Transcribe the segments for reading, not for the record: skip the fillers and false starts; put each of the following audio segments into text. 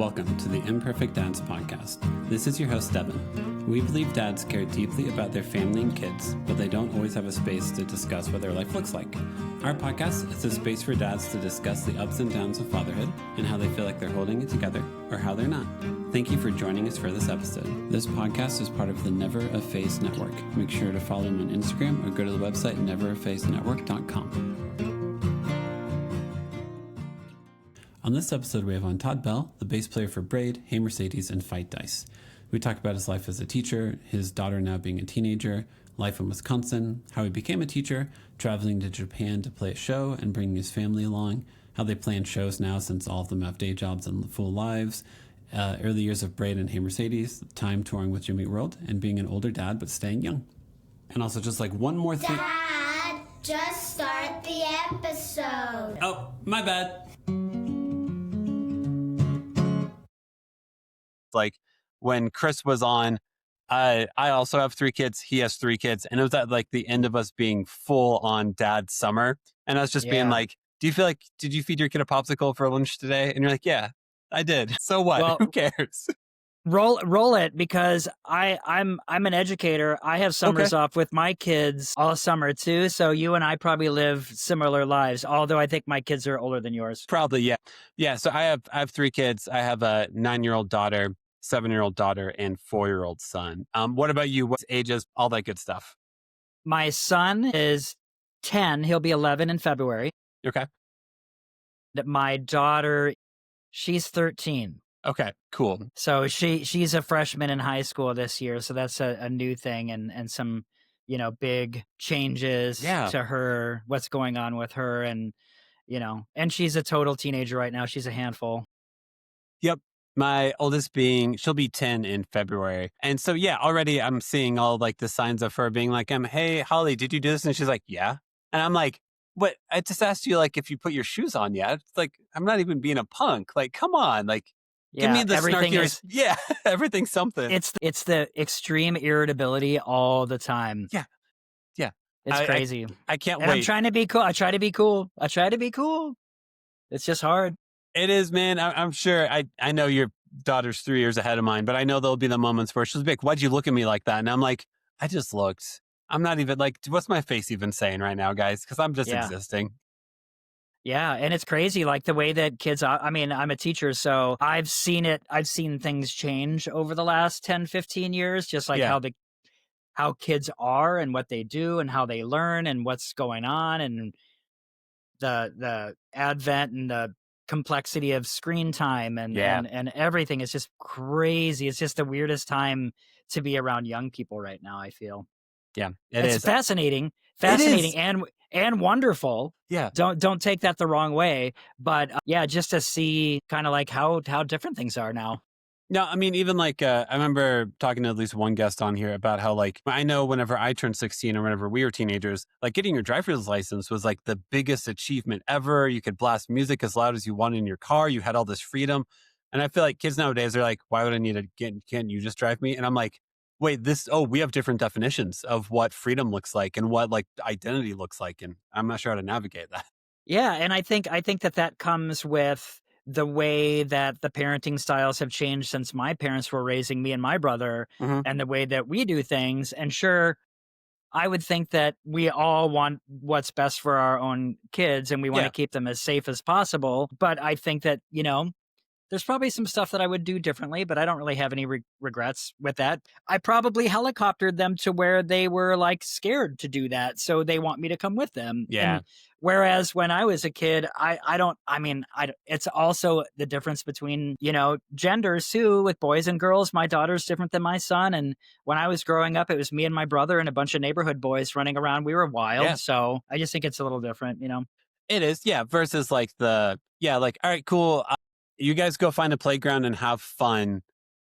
Welcome to the Imperfect Dads Podcast. This is your host, Devin. We believe dads care deeply about their family and kids, but they don't always have a space to discuss what their life looks like. Our podcast is a space for dads to discuss the ups and downs of fatherhood and how they feel like they're holding it together or how they're not. Thank you for joining us for this episode. This podcast is part of the Never a Face Network. Make sure to follow them on Instagram or go to the website neverafacenetwork.com. On this episode, we have on Todd Bell, the bass player for Braid, Hey Mercedes, and Fight Dice. We talk about his life as a teacher, his daughter now being a teenager, life in Wisconsin, how he became a teacher, traveling to Japan to play a show and bringing his family along, how they plan shows now since all of them have day jobs and full lives, early years of Braid and Hey Mercedes, time touring with Jimmy World, and being an older dad but staying young. And also just like one more thing. Dad, just start the episode. Oh, my bad. Like when Chris was on, I also have 3 kids. He has 3 kids. And it was at like the end of us being full on dad summer. And I was just being like, do you feel like, did you feed your kid a popsicle for lunch today? And you're like, yeah, I did. So what? Well, who cares? Roll it, because I'm an educator. I have summers off with my kids all summer too. So you and I probably live similar lives, although I think my kids are older than yours. Probably, yeah. Yeah. So I have 3 kids. I have a 9-year-old daughter, 7-year-old daughter, and 4-year-old son. What about you? What ages? All that good stuff. My son is 10. He'll be 11 in February. Okay. My daughter, she's 13. Okay, cool. So she's a freshman in high school this year. So that's a new thing and some, big changes to her, what's going on with her. And, and she's a total teenager right now. She's a handful. Yep. My oldest she'll be 10 in February. And so, yeah, already I'm seeing all like the signs of her being like, hey, Holly, did you do this? And she's like, yeah. And I'm like, what? I just asked you like if you put your shoes on yet. It's like, I'm not even being a punk. Like, come on. Like, give me the snarky. Yeah, everything's something. It's the extreme irritability all the time. Yeah. It's crazy. I can't wait. I'm trying to be cool. I try to be cool. It's just hard. It is, man. I'm sure. I know your daughter's 3 years ahead of mine, but I know there'll be the moments where she'll be like, why'd you look at me like that? And I'm like, I just looked. I'm not even like, what's my face even saying right now, guys? Because I'm just existing. Yeah. And it's crazy. Like the way that kids, I'm a teacher, so I've seen things change over the last 10, 15 years, just like how kids are and what they do and how they learn and what's going on and the advent and the complexity of screen time and everything is just crazy. It's just the weirdest time to be around young people right now, I feel. Yeah, it's fascinating and wonderful. Yeah. Don't take that the wrong way, but just to see kind of like how different things are now. No, I mean, even like, I remember talking to at least one guest on here about how like, I know whenever I turned 16 or whenever we were teenagers, like getting your driver's license was like the biggest achievement ever. You could blast music as loud as you wanted in your car. You had all this freedom. And I feel like kids nowadays are like, why would I need can't you just drive me? And I'm like, wait, we have different definitions of what freedom looks like and what like identity looks like. And I'm not sure how to navigate that. Yeah. And I think that comes with the way that the parenting styles have changed since my parents were raising me and my brother, and the way that we do things. And sure, I would think that we all want what's best for our own kids and we want to keep them as safe as possible. But I think that, there's probably some stuff that I would do differently, but I don't really have any regrets with that. I probably helicoptered them to where they were like scared to do that. So they want me to come with them. Yeah. And whereas when I was a kid, it's also the difference between, genders too, with boys and girls. My daughter's different than my son. And when I was growing up, it was me and my brother and a bunch of neighborhood boys running around. We were wild. Yeah. So I just think it's a little different, It is. Yeah. Versus like all right, cool. You guys go find a playground and have fun.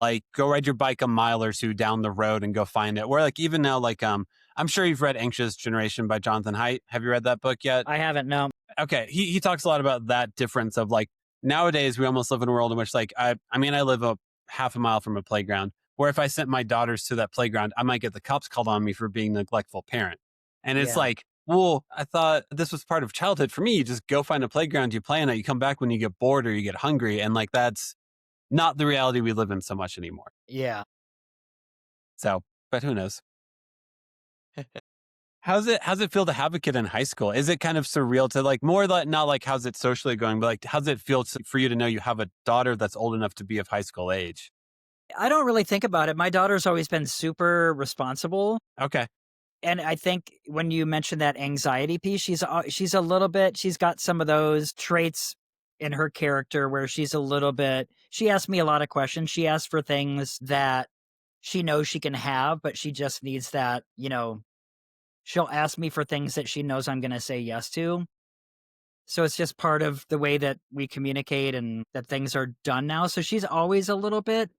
Like go ride your bike a mile or 2 down the road and go find it. Where like even now, like I'm sure you've read Anxious Generation by Jonathan Haidt. Have you read that book yet? I haven't, no. Okay. He talks a lot about that difference of like nowadays we almost live in a world in which like I live a half a mile from a playground where if I sent my daughters to that playground, I might get the cops called on me for being a neglectful parent. And it's like, well, I thought this was part of childhood for me. You just go find a playground, you play on it, you come back when you get bored or you get hungry. And like, that's not the reality we live in so much anymore. Yeah. So, but who knows? How's it feel to have a kid in high school? Is it kind of surreal to like more like not like how's it socially going, but like how's it feel for you to know you have a daughter that's old enough to be of high school age? I don't really think about it. My daughter's always been super responsible. Okay. And I think when you mentioned that anxiety piece, she's a little bit, she's got some of those traits in her character where she's a little bit, she asks me a lot of questions. She asks for things that she knows she can have, but she just needs that, she'll ask me for things that she knows I'm going to say yes to. So it's just part of the way that we communicate and that things are done now. So she's always a little bit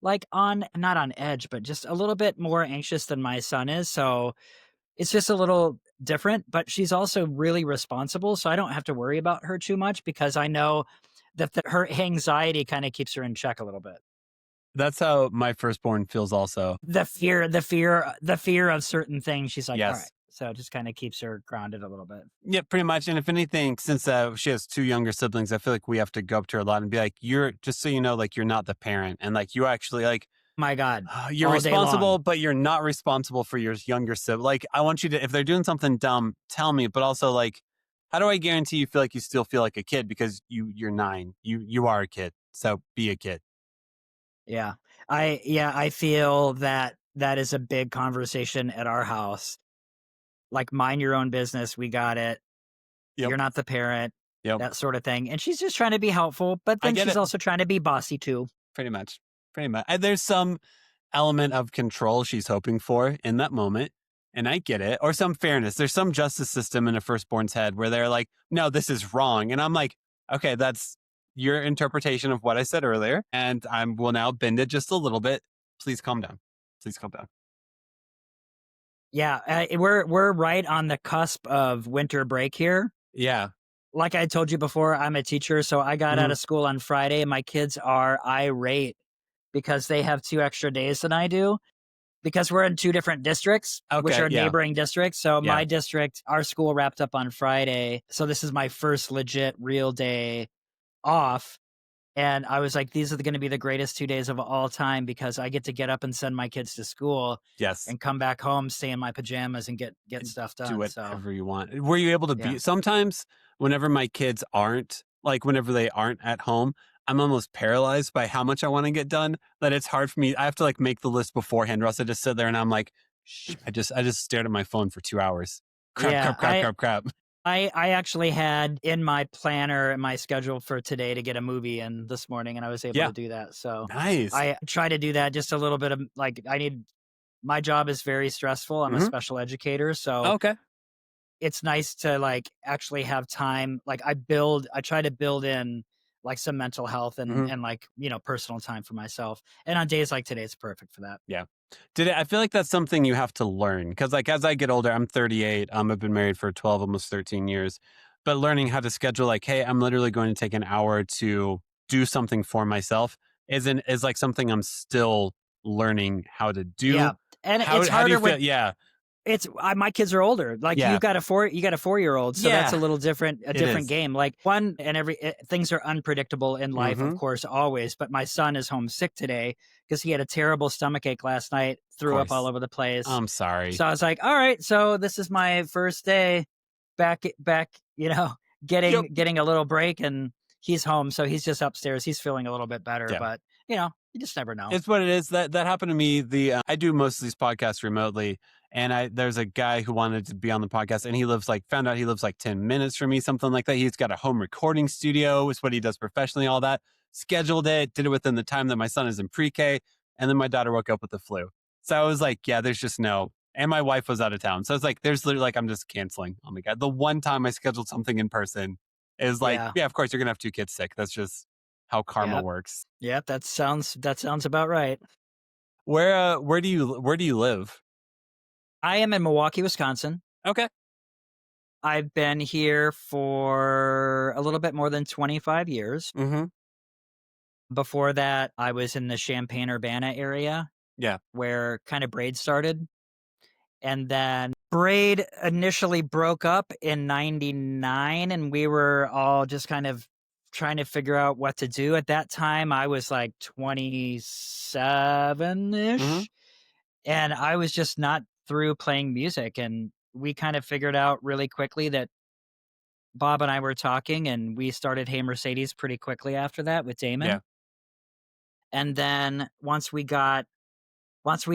like not on edge, but just a little bit more anxious than my son is. So it's just a little different, but she's also really responsible. So I don't have to worry about her too much because I know that her anxiety kind of keeps her in check a little bit. That's how my firstborn feels also. The fear of certain things. She's like, all right. Yes. So it just kind of keeps her grounded a little bit. Yeah, pretty much. And if anything, since she has two younger siblings, I feel like we have to go up to her a lot and be like, you're just so you know, like you're not the parent. And like you actually like, my God, you're all day responsible, long. but you're not responsible for your younger sibling. Like I want you to, if they're doing something dumb, tell me, but also like, how do I guarantee you feel like you still feel like a kid because you're 9, you are a kid. So be a kid. Yeah. I feel that is a big conversation at our house. Like mind your own business. We got it. Yep. You're not the parent. Yep. That sort of thing. And she's just trying to be helpful, but then she's also trying to be bossy too. Pretty much. And there's some element of control she's hoping for in that moment. And I get it. Or some fairness. There's some justice system in a firstborn's head where they're like, no, this is wrong. And I'm like, okay, that's your interpretation of what I said earlier. And I will now bend it just a little bit. Please calm down. Please calm down. Yeah. We're right on the cusp of winter break here. Yeah. Like I told you before, I'm a teacher. So I got out of school on Friday and my kids are irate because they have 2 extra days than I do. Because we're in 2 different districts, which are neighboring districts. So my district, our school wrapped up on Friday. So this is my first legit real day off. And I was like, these are going to be the greatest 2 days of all time because I get to get up and send my kids to school. Yes. And come back home, stay in my pajamas and get stuff done. Do whatever you want. Were you able to be sometimes whenever my kids aren't whenever they aren't at home, I'm almost paralyzed by how much I want to get done that it's hard for me. I have to like make the list beforehand or else I just sit there and I'm like, shh, I just stared at my phone for 2 hours. Crap. I actually had in my planner and my schedule for today to get a movie in this morning and I was able to do that. So nice. I try to do that just a little bit of like, my job is very stressful. I'm a special educator. So it's nice to like actually have time. Like I try to build in like some mental health and like, personal time for myself. And on days like today, it's perfect for that. Yeah. I feel like that's something you have to learn because like as I get older, I'm 38. I've been married for 12, almost 13 years, but learning how to schedule like, hey, I'm literally going to take an hour to do something for myself is like something I'm still learning how to do. Yeah. And it's harder when, it's my kids are older. Like you got a 4-year-old, so that's a little different, different game. Like things are unpredictable in life, of course, always. But my son is home sick today because he had a terrible stomach ache last night, threw up all over the place. I'm sorry. So I was like, all right, so this is my first day back, getting a little break, and he's home, so he's just upstairs. He's feeling a little bit better, but you just never know. It's what it is. That happened to me. I do most of these podcasts remotely. And there's a guy who wanted to be on the podcast and found out he lives like 10 minutes from me, something like that. He's got a home recording studio, is what he does professionally, all that. Scheduled it, did it within the time that my son is in pre-K. And then my daughter woke up with the flu. So I was like, there's just no. And my wife was out of town. So it's like, there's literally like, I'm just canceling. Oh my God. The one time I scheduled something in person is like, of course you're going to have 2 kids sick. That's just how karma works. Yeah, that sounds about right. Where do you live? I am in Milwaukee, Wisconsin. Okay. I've been here for a little bit more than 25 years. Mm-hmm. Before that, I was in the Champaign-Urbana area. Yeah. Where kind of Braid started. And then Braid initially broke up in 99 and we were all just kind of trying to figure out what to do. At that time, I was like 27-ish, and I was just not through playing music. And we kind of figured out really quickly that Bob and I were talking, and we started Hey Mercedes pretty quickly after that with Damon. Yeah. And then once we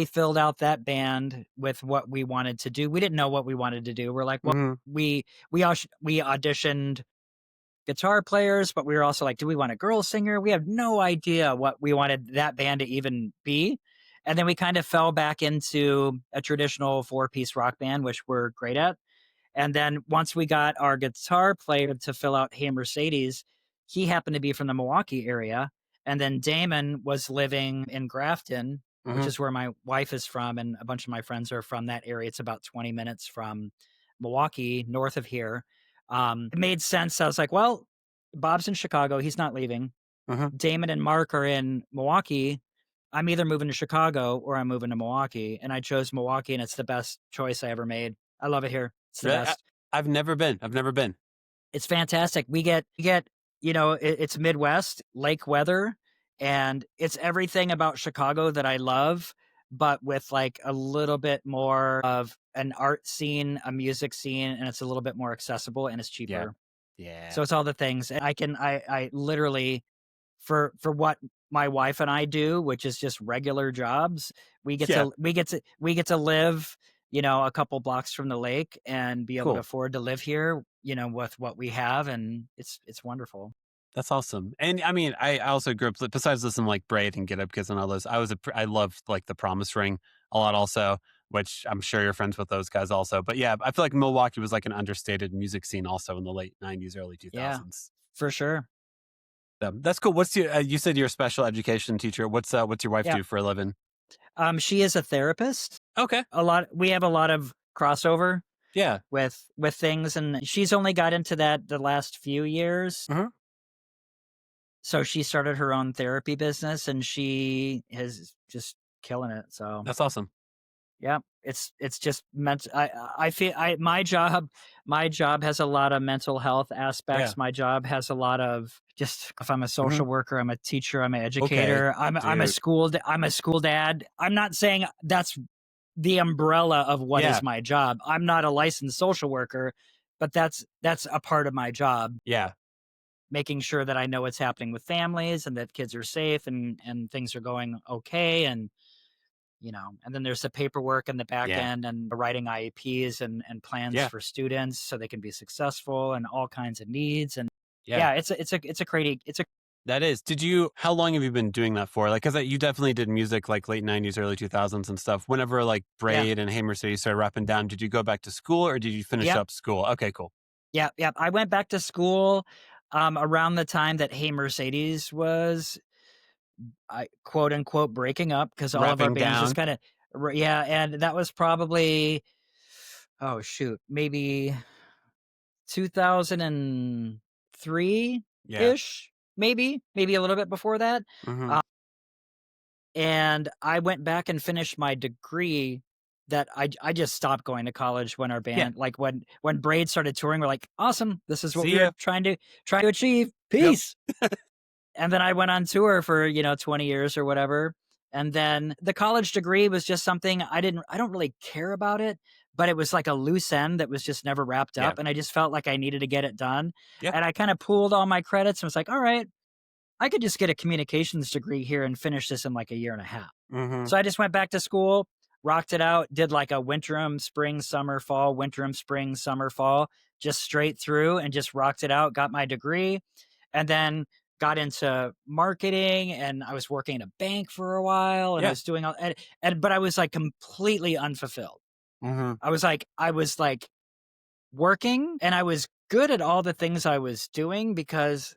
filled out that band with what we wanted to do, we didn't know what we wanted to do. We're like, well, we auditioned guitar players, but we were also like, do we want a girl singer? We have no idea what we wanted that band to even be. And then we kind of fell back into a traditional 4-piece rock band, which we're great at. And then once we got our guitar player to fill out Hey Mercedes, he happened to be from the Milwaukee area. And then Damon was living in Grafton, which is where my wife is from. And a bunch of my friends are from that area. It's about 20 minutes from Milwaukee, north of here. It made sense. I was like, well, Bob's in Chicago. He's not leaving. Damon and Mark are in Milwaukee. I'm either moving to Chicago or I'm moving to Milwaukee. And I chose Milwaukee, and it's the best choice I ever made. I love it here. It's the best. I've never been. It's fantastic. We get, it's Midwest, lake weather, and it's everything about Chicago that I love, but with like a little bit more of an art scene, a music scene, and it's a little bit more accessible and it's cheaper. Yeah. So it's all the things. And I literally, for what my wife and I do, which is just regular jobs, we get to live, a couple blocks from the lake and be able to afford to live here, with what we have. And it's wonderful. That's awesome. And I mean, I also grew up, besides listening like Braid and Get Up Kids and all those, I loved like The Promise Ring a lot also, which I'm sure you're friends with those guys also. But yeah, I feel like Milwaukee was like an understated music scene also in the late 90s, early 2000s. Yeah, for sure. That's cool. What's your, you said you're a special education teacher. What's your wife do for a living? She is a therapist. Okay. We have a lot of crossover. Yeah. With things, and she's only got into that the last few years. So she started her own therapy business, and she is just killing it. So that's awesome. Yeah, it's just meant. I feel my job has a lot of mental health aspects. Yeah. My job has a lot of just, if I'm a social worker, I'm a teacher, I'm an educator, I'm a school dad. I'm not saying that's the umbrella of what is my job. I'm not a licensed social worker, but that's a part of my job. Yeah. Making sure that I know what's happening with families and that kids are safe and things are going okay. And, and then there's the paperwork and the back end and writing IEPs and plans for students so they can be successful and all kinds of needs. And that is. How long have you been doing that for? Like, cause you definitely did music like late 90s, early 2000s and stuff. Whenever like Braid and Hey Mercedes started wrapping down, did you go back to school or did you finish up school? Okay, cool. Yeah. I went back to school around the time that Hey Mercedes was, quote unquote, breaking up, because all of our bands just kind of, and that was probably, maybe 2003-ish, maybe a little bit before that. And I went back and finished my degree. That I just stopped going to college when our band, like when Braid started touring, we're like, awesome, this is what we're trying to achieve. Peace. Yep. And then I went on tour for 20 years or whatever. And then the college degree was just something I don't really care about it, but it was like a loose end that was just never wrapped up. And I just felt like I needed to get it done. And I kind of pooled all my credits and was like, all right, I could just get a communications degree here and finish this in like a year and a half. So I just went back to school, rocked it out, did like a winterim, spring, summer, fall, winterim, spring, summer, fall, just straight through and just rocked it out, got my degree, and then got into marketing, and I was working at a bank for a while, and I was doing all, but I was like completely unfulfilled. I was like working, and I was good at all the things I was doing, because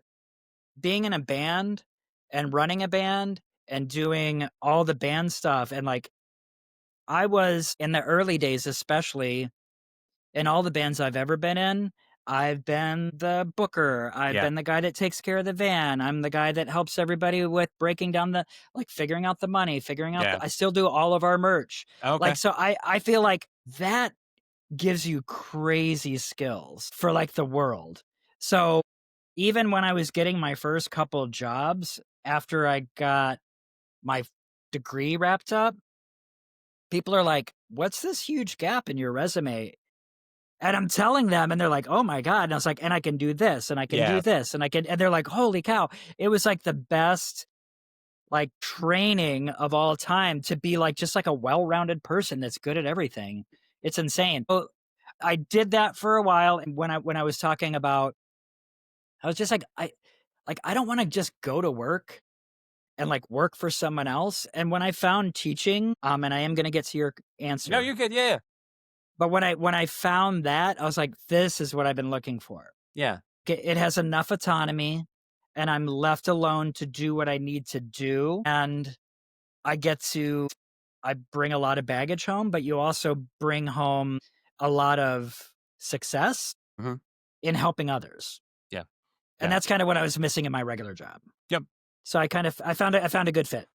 being in a band and running a band and doing all the band stuff, and like I was in the early days, especially in all the bands I've ever been in, I've been the booker. I've been the guy that takes care of the van. I'm the guy that helps everybody with breaking down figuring out the money, I still do all of our merch. Okay. So I feel like that gives you crazy skills for like the world. So even when I was getting my first couple jobs after I got my degree wrapped up, people are like, "What's this huge gap in your resume?" And I'm telling them, and they're like, "Oh my God." And I was like, "And I can do this, and I can do this, and I can," and they're like, "Holy cow." It was like the best like training of all time to be like just like a well-rounded person that's good at everything. It's insane. So I did that for a while. And when I was talking about, I was just like, I don't want to just go to work and like work for someone else. And when I found teaching, and I am going to get to your answer. No, you're good. Yeah. But when I found that, I was like, this is what I've been looking for. Yeah. It has enough autonomy, and I'm left alone to do what I need to do. And I bring a lot of baggage home, but you also bring home a lot of success in helping others. Yeah. And that's kind of what I was missing in my regular job. Yep. So I found a good fit.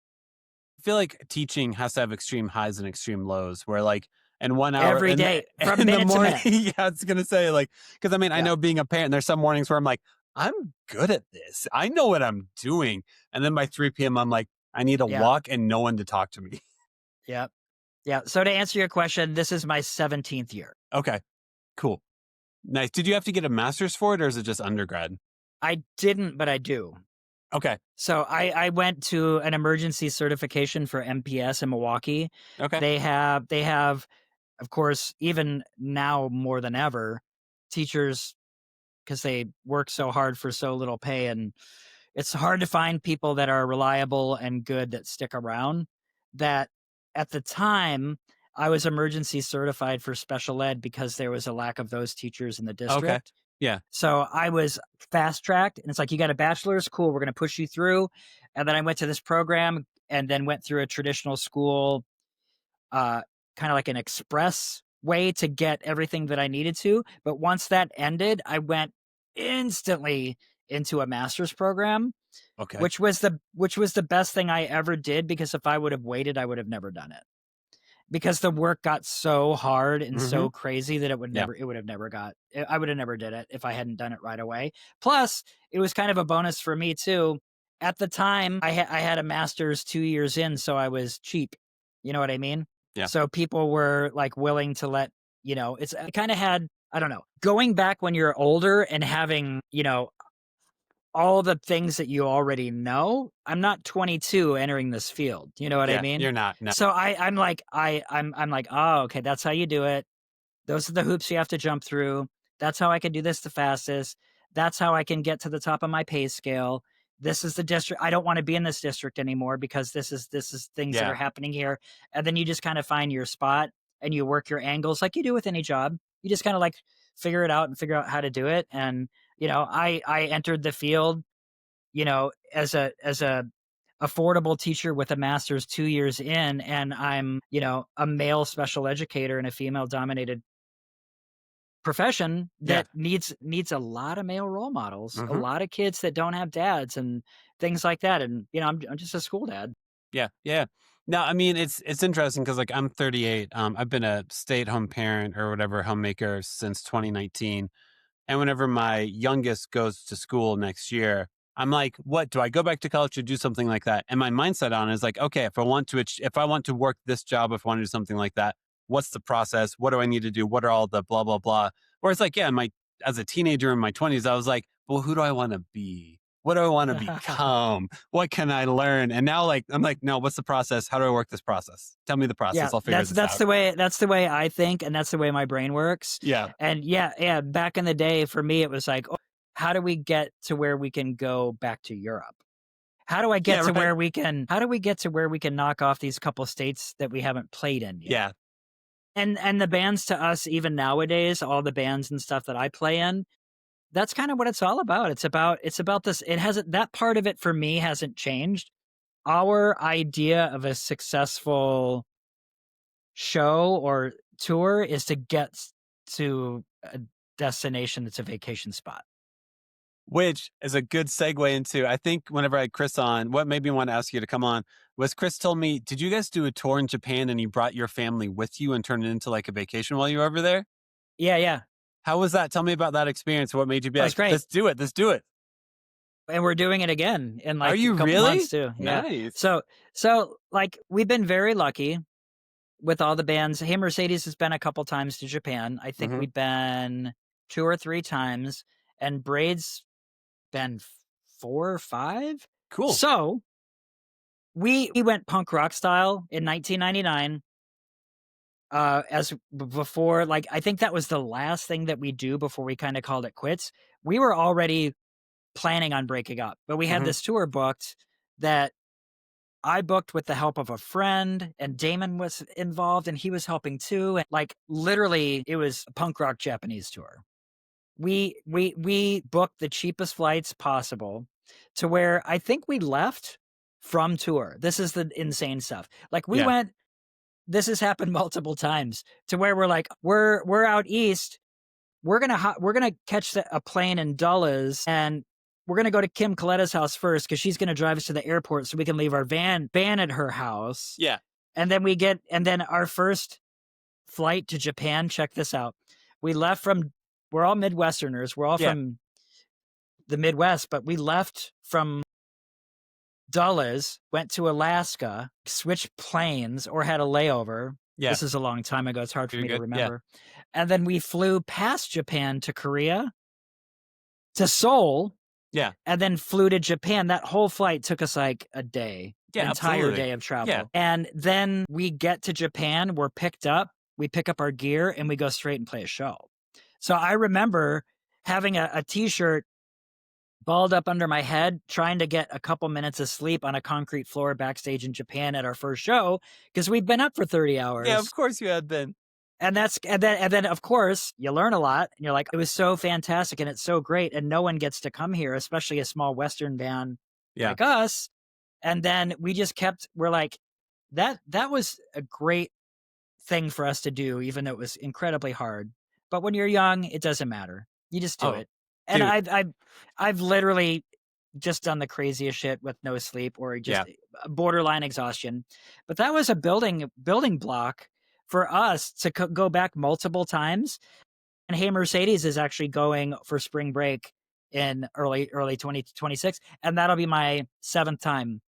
I feel like teaching has to have extreme highs and extreme lows where like in 1 hour Every day, from in the minute to morning, minute. yeah, I was gonna say like because I mean I know being a parent, there's some mornings where I'm like, I'm good at this. I know what I'm doing. And then by 3 p.m. I'm like, I need a walk and no one to talk to me. Yep. Yeah. So to answer your question, this is my 17th year. Okay. Cool. Nice. Did you have to get a master's for it or is it just undergrad? I didn't, but I do. Okay. So I went to an emergency certification for MPS in Milwaukee. Okay. They have, of course, even now more than ever, teachers, because they work so hard for so little pay, and it's hard to find people that are reliable and good that stick around. That at the time I was emergency certified for special ed because there was a lack of those teachers in the district. Okay. Yeah. So I was fast tracked, and it's like, you got a bachelor's, cool, we're going to push you through. And then I went to this program and then went through a traditional school, kind of like an express way to get everything that I needed to. But once that ended, I went instantly into a master's program, Okay. which was the best thing I ever did, because if I would have waited, I would have never done it. Because the work got so hard and so crazy that I would have never did it if I hadn't done it right away. Plus, it was kind of a bonus for me too. At the time, I had a master's 2 years in, so I was cheap. You know what I mean? Yeah. So people were like willing to let, I kind of had, I don't know, going back when you're older and having, all the things that you already know. I'm not 22 entering this field. You know what I mean? You're not. No. So I'm like, oh, okay, that's how you do it. Those are the hoops you have to jump through. That's how I can do this the fastest. That's how I can get to the top of my pay scale. This is the district. I don't want to be in this district anymore because this is things that are happening here. And then you just kind of find your spot and you work your angles like you do with any job. You just kind of like figure it out and figure out how to do it. And I entered the field, as a affordable teacher with a master's 2 years in, and I'm, a male special educator in a female dominated profession that needs a lot of male role models, a lot of kids that don't have dads and things like that. And, I'm just a school dad. Yeah. Yeah. No, I mean, it's interesting because like I'm 38. I've been a stay-at-home parent or whatever, homemaker since 2019. And whenever my youngest goes to school next year, I'm like, what, do I go back to college to do something like that? And my mindset on it is like, okay, if I want to work this job, if I want to do something like that, what's the process? What do I need to do? What are all the blah, blah, blah? Whereas like, yeah, as a teenager in my 20s, I was like, well, who do I want to be? What do I want to become? What can I learn? And now I'm like, no, what's the process? How do I work this process? Tell me the process. I'll figure this out. That's the way I think. And that's the way my brain works. Yeah. And yeah. Back in the day for me, it was like, how do we get to where we can go back to Europe? How do we get to where we can knock off these couple states that we haven't played in yet? Yeah. And the bands to us, even nowadays, all the bands and stuff that I play in, that's kind of what it's all about. It's about this. It hasn't, that part of it for me hasn't changed. Our idea of a successful show or tour is to get to a destination that's a vacation spot. Which is a good segue into, I think whenever I had Chris on, what made me want to ask you to come on was Chris told me, did you guys do a tour in Japan and you brought your family with you and turned it into like a vacation while you were over there? Yeah. How was that? Tell me about that experience. What made you be like, great. Let's do it. and we're doing it again in Are like you a couple really? months too. Yeah. Nice. So like we've been very lucky with all the bands. Hey Mercedes has been a couple times to Japan. I think we've been 2 or 3 times, and Braid's been 4 or 5. Cool. So we went punk rock style in 1999. As before, like I think that was the last thing that we do before we kind of called it quits. We were already planning on breaking up, but we had this tour booked that I booked with the help of a friend, and Damon was involved and he was helping too. And like literally it was a punk rock Japanese tour. We booked the cheapest flights possible to where I think we left from tour. This is the insane stuff. Like we went, this has happened multiple times to where we're like, we're out east. We're gonna catch a plane in Dulles, and we're gonna go to Kim Coletta's house first because she's gonna drive us to the airport so we can leave our van at her house. Yeah. And then our first flight to Japan. Check this out. We left from. We're all Midwesterners. We're all from the Midwest, but we left from Dulles, went to Alaska, switched planes or had a layover. Yeah. This is a long time ago. It's hard for me to good. remember. And then we flew past Japan to Korea, to Seoul. Yeah. And then flew to Japan. That whole flight took us like a day, an entire day of travel. Yeah. And then we get to Japan, we're picked up, we pick up our gear, and we go straight and play a show. So I remember having a t-shirt balled up under my head, trying to get a couple minutes of sleep on a concrete floor backstage in Japan at our first show because we'd been up for 30 hours. Yeah, of course you had been. And then of course you learn a lot, and you're like, it was so fantastic and it's so great, and no one gets to come here, especially a small Western band like us. And then we just we're like, that was a great thing for us to do, even though it was incredibly hard. But when you're young, it doesn't matter. You just do it. And I've literally just done the craziest shit with no sleep or just borderline exhaustion. But that was a building block for us to go back multiple times. And Hey Mercedes is actually going for spring break in early 2026, and that'll be my 7th time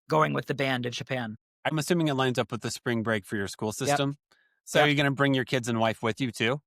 going with the band to Japan. I'm assuming it lines up with the spring break for your school system. So are you going to bring your kids and wife with you too?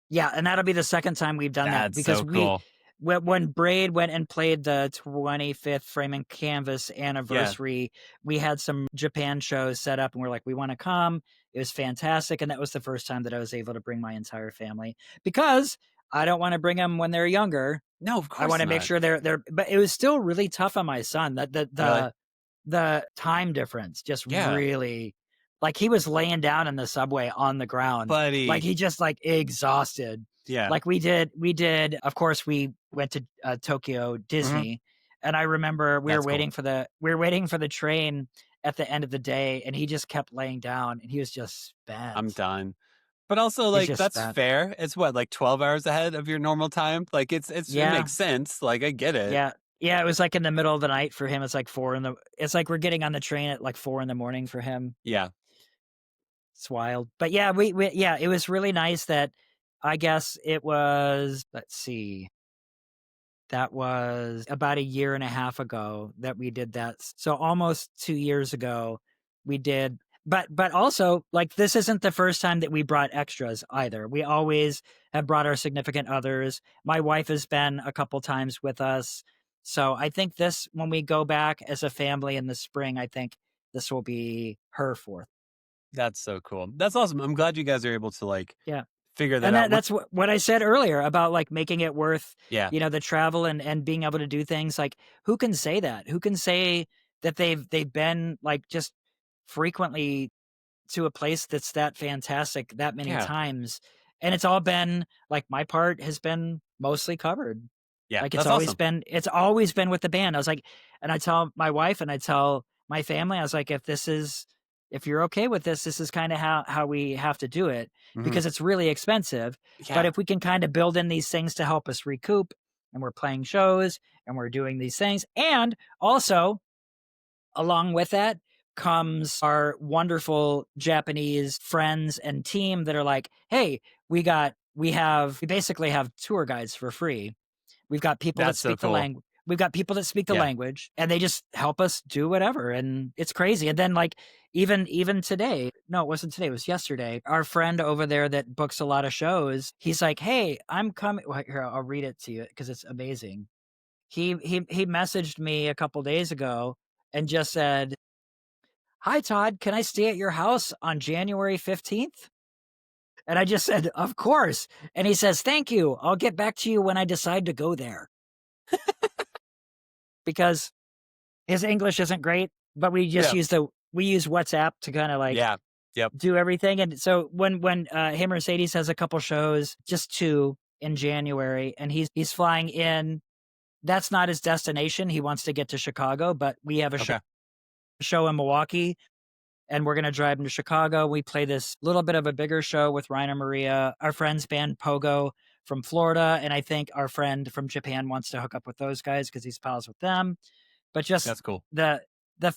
Yeah, and that'll be the 2nd time we've done that because so cool. When Braid went and played the 25th Frame and Canvas anniversary, we had some Japan shows set up, and we're like, we want to come. It was fantastic, and that was the first time that I was able to bring my entire family because I don't want to bring them when they're younger. No, of course I want to make sure they're. But it was still really tough on my son. The time difference just really. Like he was laying down in the subway on the ground, buddy. Like he just like exhausted. Yeah. Like we did. Of course, we went to Tokyo Disney, and I remember we were waiting for the train at the end of the day, and he just kept laying down, and he was just spent. I'm done. But also, like that's fair. It's what, like 12 hours ahead of your normal time. Like it makes sense. Like I get it. Yeah. Yeah, it was like in the middle of the night for him. It's like it's like we're getting on the train at like 4 a.m. for him. Yeah. It's wild. But yeah, it was really nice that I guess it was, let's see, that was about 1.5 years ago that we did that. So almost 2 years ago we did, but also like this isn't the first time that we brought extras either. We always have brought our significant others. My wife has been a couple times with us. So I think when we go back as a family in the spring, I think this will be her 4th. That's so cool. That's awesome. I'm glad you guys are able to figure that and out. That's what I said earlier about like making it worth, the travel and being able to do things. Like who can say that? Who can say that they've been like just frequently to a place that's that fantastic that many times? And it's all been like my part has been mostly covered. Yeah. Like it's always been with the band. I was like, and I tell my wife and I tell my family, I was like, if you're okay with this is kind of how we have to do it because it's really expensive. Yeah. But if we can kind of build in these things to help us recoup, and we're playing shows and we're doing these things. And also along with that comes our wonderful Japanese friends and team that are like, hey, we basically have tour guides for free. We've got people that speak the language. We've got people that speak the Yeah. language and they just help us do whatever. And it's crazy. And then like even today, no, it wasn't today, it was yesterday. Our friend over there that books a lot of shows, he's like, "Hey, I'm coming." Well, here, I'll read it to you because it's amazing. He messaged me a couple days ago and just said, "Hi Todd, can I stay at your house on January 15th?" And I just said, "Of course." And he says, "Thank you. I'll get back to you when I decide to go there." Because his English isn't great, but we just Yeah. use WhatsApp to kind of like Yeah. Yep. do everything. And so when Hey Mercedes has a couple shows, just 2 in January, and he's flying in. That's not his destination. He wants to get to Chicago, but we have a Okay. show in Milwaukee, and we're gonna drive him to Chicago. We play this little bit of a bigger show with Ryan and Maria, our friend's band Pogo from Florida, and I think our friend from Japan wants to hook up with those guys because he's pals with them. But just That's cool. the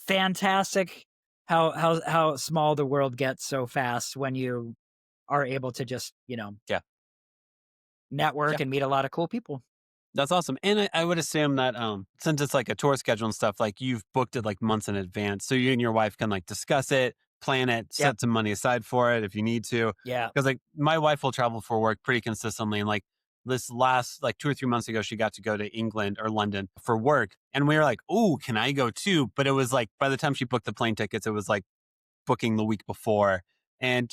fantastic how small the world gets so fast when you are able to just, Yeah. network Yeah. and meet a lot of cool people. That's awesome. And I would assume that since it's like a tour schedule and stuff, like you've booked it like months in advance. So you and your wife can like discuss it, plan it, Yep. set some money aside for it if you need to. Yeah. Because like my wife will travel for work pretty consistently. And like this last like 2 or 3 months ago, she got to go to England or London for work. And we were like, "Oh, can I go too?" But it was like by the time she booked the plane tickets, it was like booking the week before. And,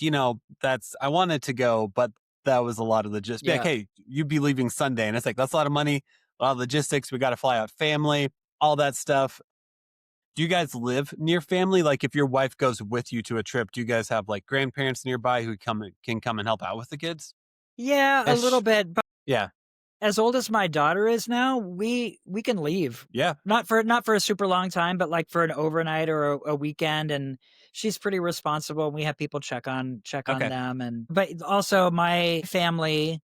I wanted to go, but that was a lot of logistics. Be like, Yeah. "Hey, you'd be leaving Sunday." And it's like, that's a lot of money, a lot of logistics. We got to fly out family, all that stuff. Do you guys live near family? Like if your wife goes with you to a trip, do you guys have like grandparents nearby who can come and help out with the kids? Yeah, a little Ish. bit, but Yeah. as old as my daughter is now, we can leave. Yeah. Not for a super long time, but like for an overnight or a weekend, and she's pretty responsible. We have people check on Okay. them, and but also my family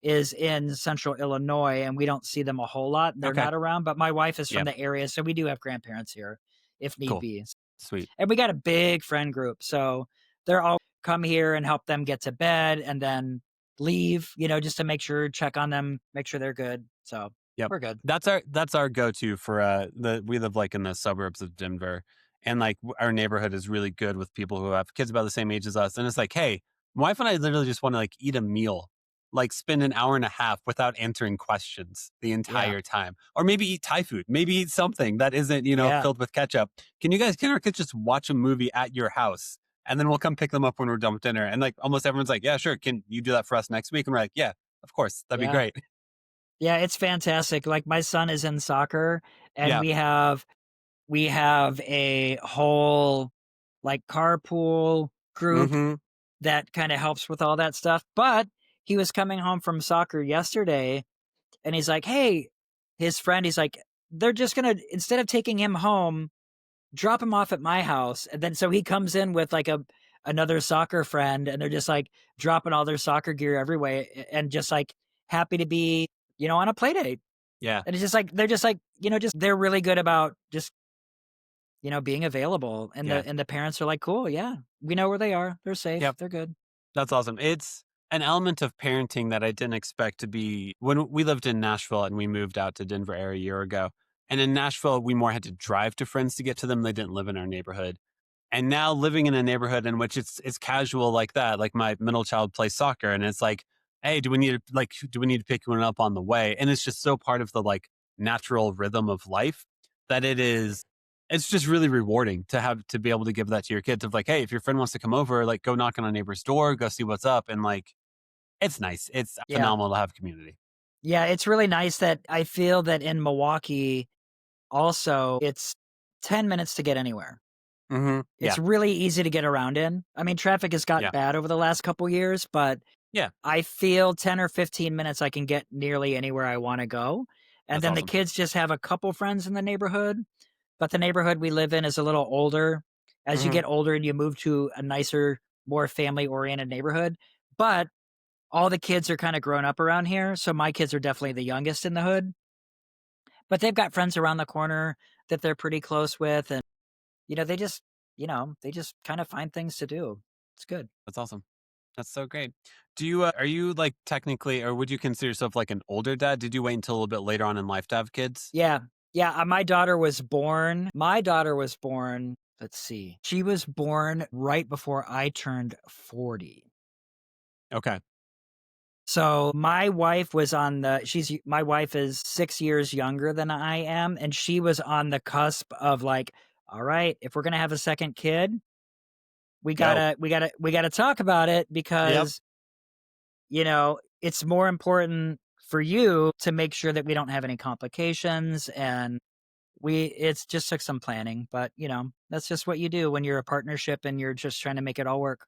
is in central Illinois and we don't see them a whole lot. They're Okay. not around, but my wife is from Yep. the area, so we do have grandparents here if need Cool. be. Sweet. And we got a big friend group, so they're all come here and help them get to bed and then leave, just to make sure, check on them, make sure they're good. So Yep. we're good. That's our go-to for we live like in the suburbs of Denver, and like our neighborhood is really good with people who have kids about the same age as us. And it's like, hey, my wife and I literally just want to like eat a meal, like spend an hour and a half without answering questions the Yeah. entire time. Or maybe eat Thai food, maybe eat something that isn't, Yeah. filled with ketchup. Can our kids just watch a movie at your house? And then we'll come pick them up when we're done with dinner. And like almost everyone's like, yeah, sure. Can you do that for us next week? And we're like, yeah, of course. That'd be Yeah. great. Yeah, it's fantastic. Like my son is in soccer and Yeah. we have a whole like carpool group Mm-hmm. that kind of helps with all that stuff. But he was coming home from soccer yesterday and he's like, "Hey," his friend, he's like, "They're just going to, instead of taking him home, drop him off at my house." And then so he comes in with like another soccer friend and they're just like dropping all their soccer gear everywhere and just like happy to be, on a play date. Yeah. And it's just like they're just like, just they're really good about just, being available. And Yeah. the parents are like, "Cool, yeah. We know where they are. They're safe. Yep. They're good." That's awesome. It's an element of parenting that I didn't expect to be when we lived in Nashville and we moved out to Denver area a year ago. And in Nashville, we more had to drive to friends to get to them. They didn't live in our neighborhood. And now living in a neighborhood in which it's casual like that, like my middle child plays soccer and it's like, hey, do we need to pick one up on the way? And it's just so part of the like natural rhythm of life that it's just really rewarding to have to be able to give that to your kids of like, hey, if your friend wants to come over, like go knock on a neighbor's door, go see what's up. And like, it's nice. It's Yeah. phenomenal to have community. Yeah, it's really nice that I feel that in Milwaukee also it's 10 minutes to get anywhere. Mm-hmm. Yeah. It's really easy to get around in. I mean, traffic has got Yeah. bad over the last couple years, but Yeah. I feel 10 or 15 minutes I can get nearly anywhere I want to go. And That's then awesome. the kids just have a couple friends in the neighborhood, but the neighborhood we live in is a little older. As you Mhm. get older and you move to a nicer, more family-oriented neighborhood, but all the kids are kind of grown up around here, so my kids are definitely the youngest in the hood. But they've got friends around the corner that they're pretty close with, and they just, they just kind of find things to do. It's good. That's awesome. That's so great. Are you like technically, or would you consider yourself like an older dad? Did you wait until a little bit later on in life to have kids? Yeah. Yeah, my daughter was born. Let's see. She was born right before I turned 40. Okay. So my wife was my wife is 6 years younger than I am, and she was on the cusp of like, all right, if we're gonna have a second kid, we Go. gotta talk about it Yep. because it's more important for you to make sure that we don't have any complications, and it's just took some planning, but that's just what you do when you're a partnership and you're just trying to make it all work.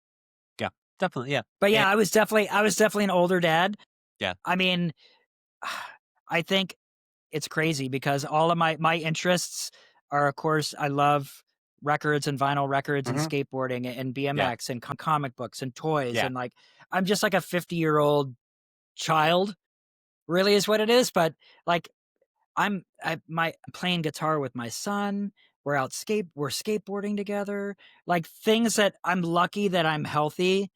Yeah. Definitely. Yeah. But yeah, I was definitely an older dad. Yeah. I mean, I think it's crazy because all of my interests are, of course, I love records and vinyl records and skateboarding and BMX and comic books and toys. And like, I'm just like a 50-year-old child, really is what it is. But like, I'm playing guitar with my son. We're skateboarding together. Like things that I'm lucky that I'm healthy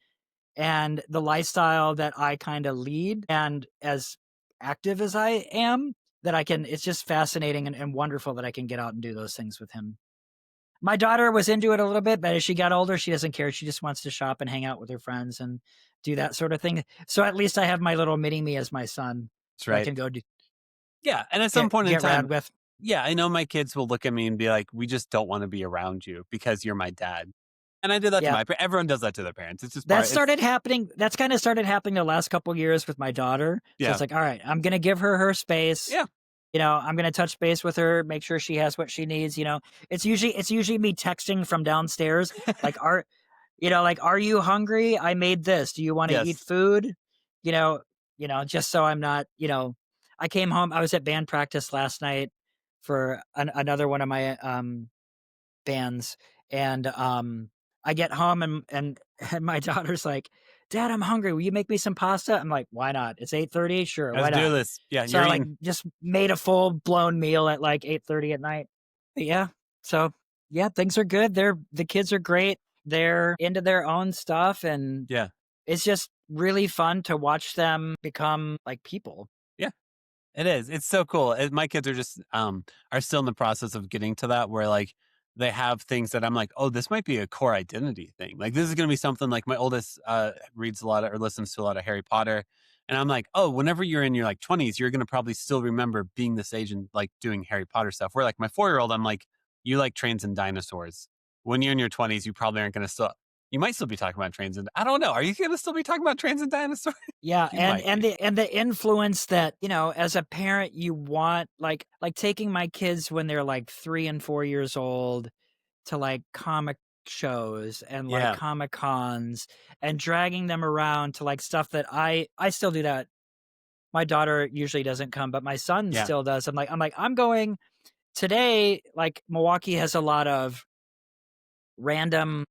and the lifestyle that I kind of lead, and as active as I am, that it's just fascinating and wonderful that I can get out and do those things with him. My daughter was into it a little bit, but as she got older, she doesn't care. She just wants to shop and hang out with her friends and do that sort of thing. So at least I have my little mini me as my son. That's I right. can go Yeah. And at some point in get rad time, with. yeah, I know my kids will look at me and be like, we just don't want to be around you because you're my dad. And I did that to my parents. Everyone does that to their parents. It's just That's kind of started happening the last couple years with my daughter. So it's like, all right, I'm going to give her space. Yeah. I'm going to touch base with her, make sure she has what she needs. It's usually me texting from downstairs. Like, are you hungry? I made this. Do you want to eat food? Just so I'm not, I came home. I was at band practice last night for another one of my bands. And I get home and my daughter's like, Dad, I'm hungry. Will you make me some pasta? I'm like, why not? It's 8:30. Sure. Why Let's do not? this. Yeah. So You're I like eating. just made a full blown meal at like 8:30 at night. But yeah. So yeah, things are good. The kids are great. They're into their own stuff. And Yeah. it's just really fun to watch them become like people. Yeah. It is. It's so cool. My kids are just are still in the process of getting to that where like they have things that I'm like, oh, this might be a core identity thing. Like this is going to be something like my oldest reads a lot or listens to a lot of Harry Potter, and I'm like, oh, whenever you're in your like 20s, you're going to probably still remember being this age and like doing Harry Potter stuff. Where like my 4-year-old, I'm like, you like trains and dinosaurs. When you're in your 20s, you probably aren't going to still. You might still be talking about trains and I don't know. Are you going to still be talking about trains and dinosaurs? Yeah, You and might and be. the influence that as a parent you want, like taking my kids when they're like 3 and 4 years old to like comic shows and like Yeah. comic cons and dragging them around to like stuff that I still do that. My daughter usually doesn't come, but my son Yeah. still does. I'm going today. Like Milwaukee has a lot of random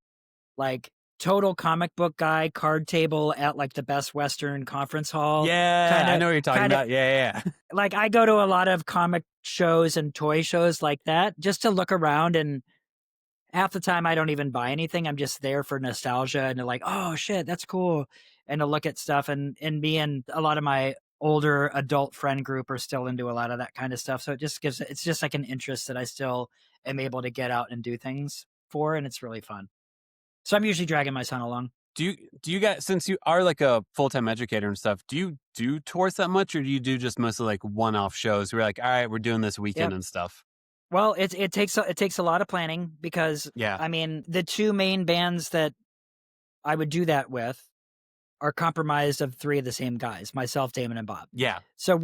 like total comic book guy card table at like the Best Western Conference Hall. Yeah. I know what you're talking about. Yeah. Like I go to a lot of comic shows and toy shows like that just to look around, and half the time I don't even buy anything. I'm just there for nostalgia and they're like, oh shit, that's cool. And to look at stuff, and me and a lot of my older adult friend group are still into a lot of that kind of stuff. So it's just like an interest that I still am able to get out and do things for. And it's really fun. So I'm usually dragging my son along. Do you guys, since you are like a full-time educator and stuff, do you do tours that much, or do you do just mostly like one-off shows where you're like, all right, we're doing this weekend and stuff? Well, it takes a lot of planning because I mean the two main bands that I would do that with are comprised of three of the same guys, myself, Damon, and Bob. Yeah. So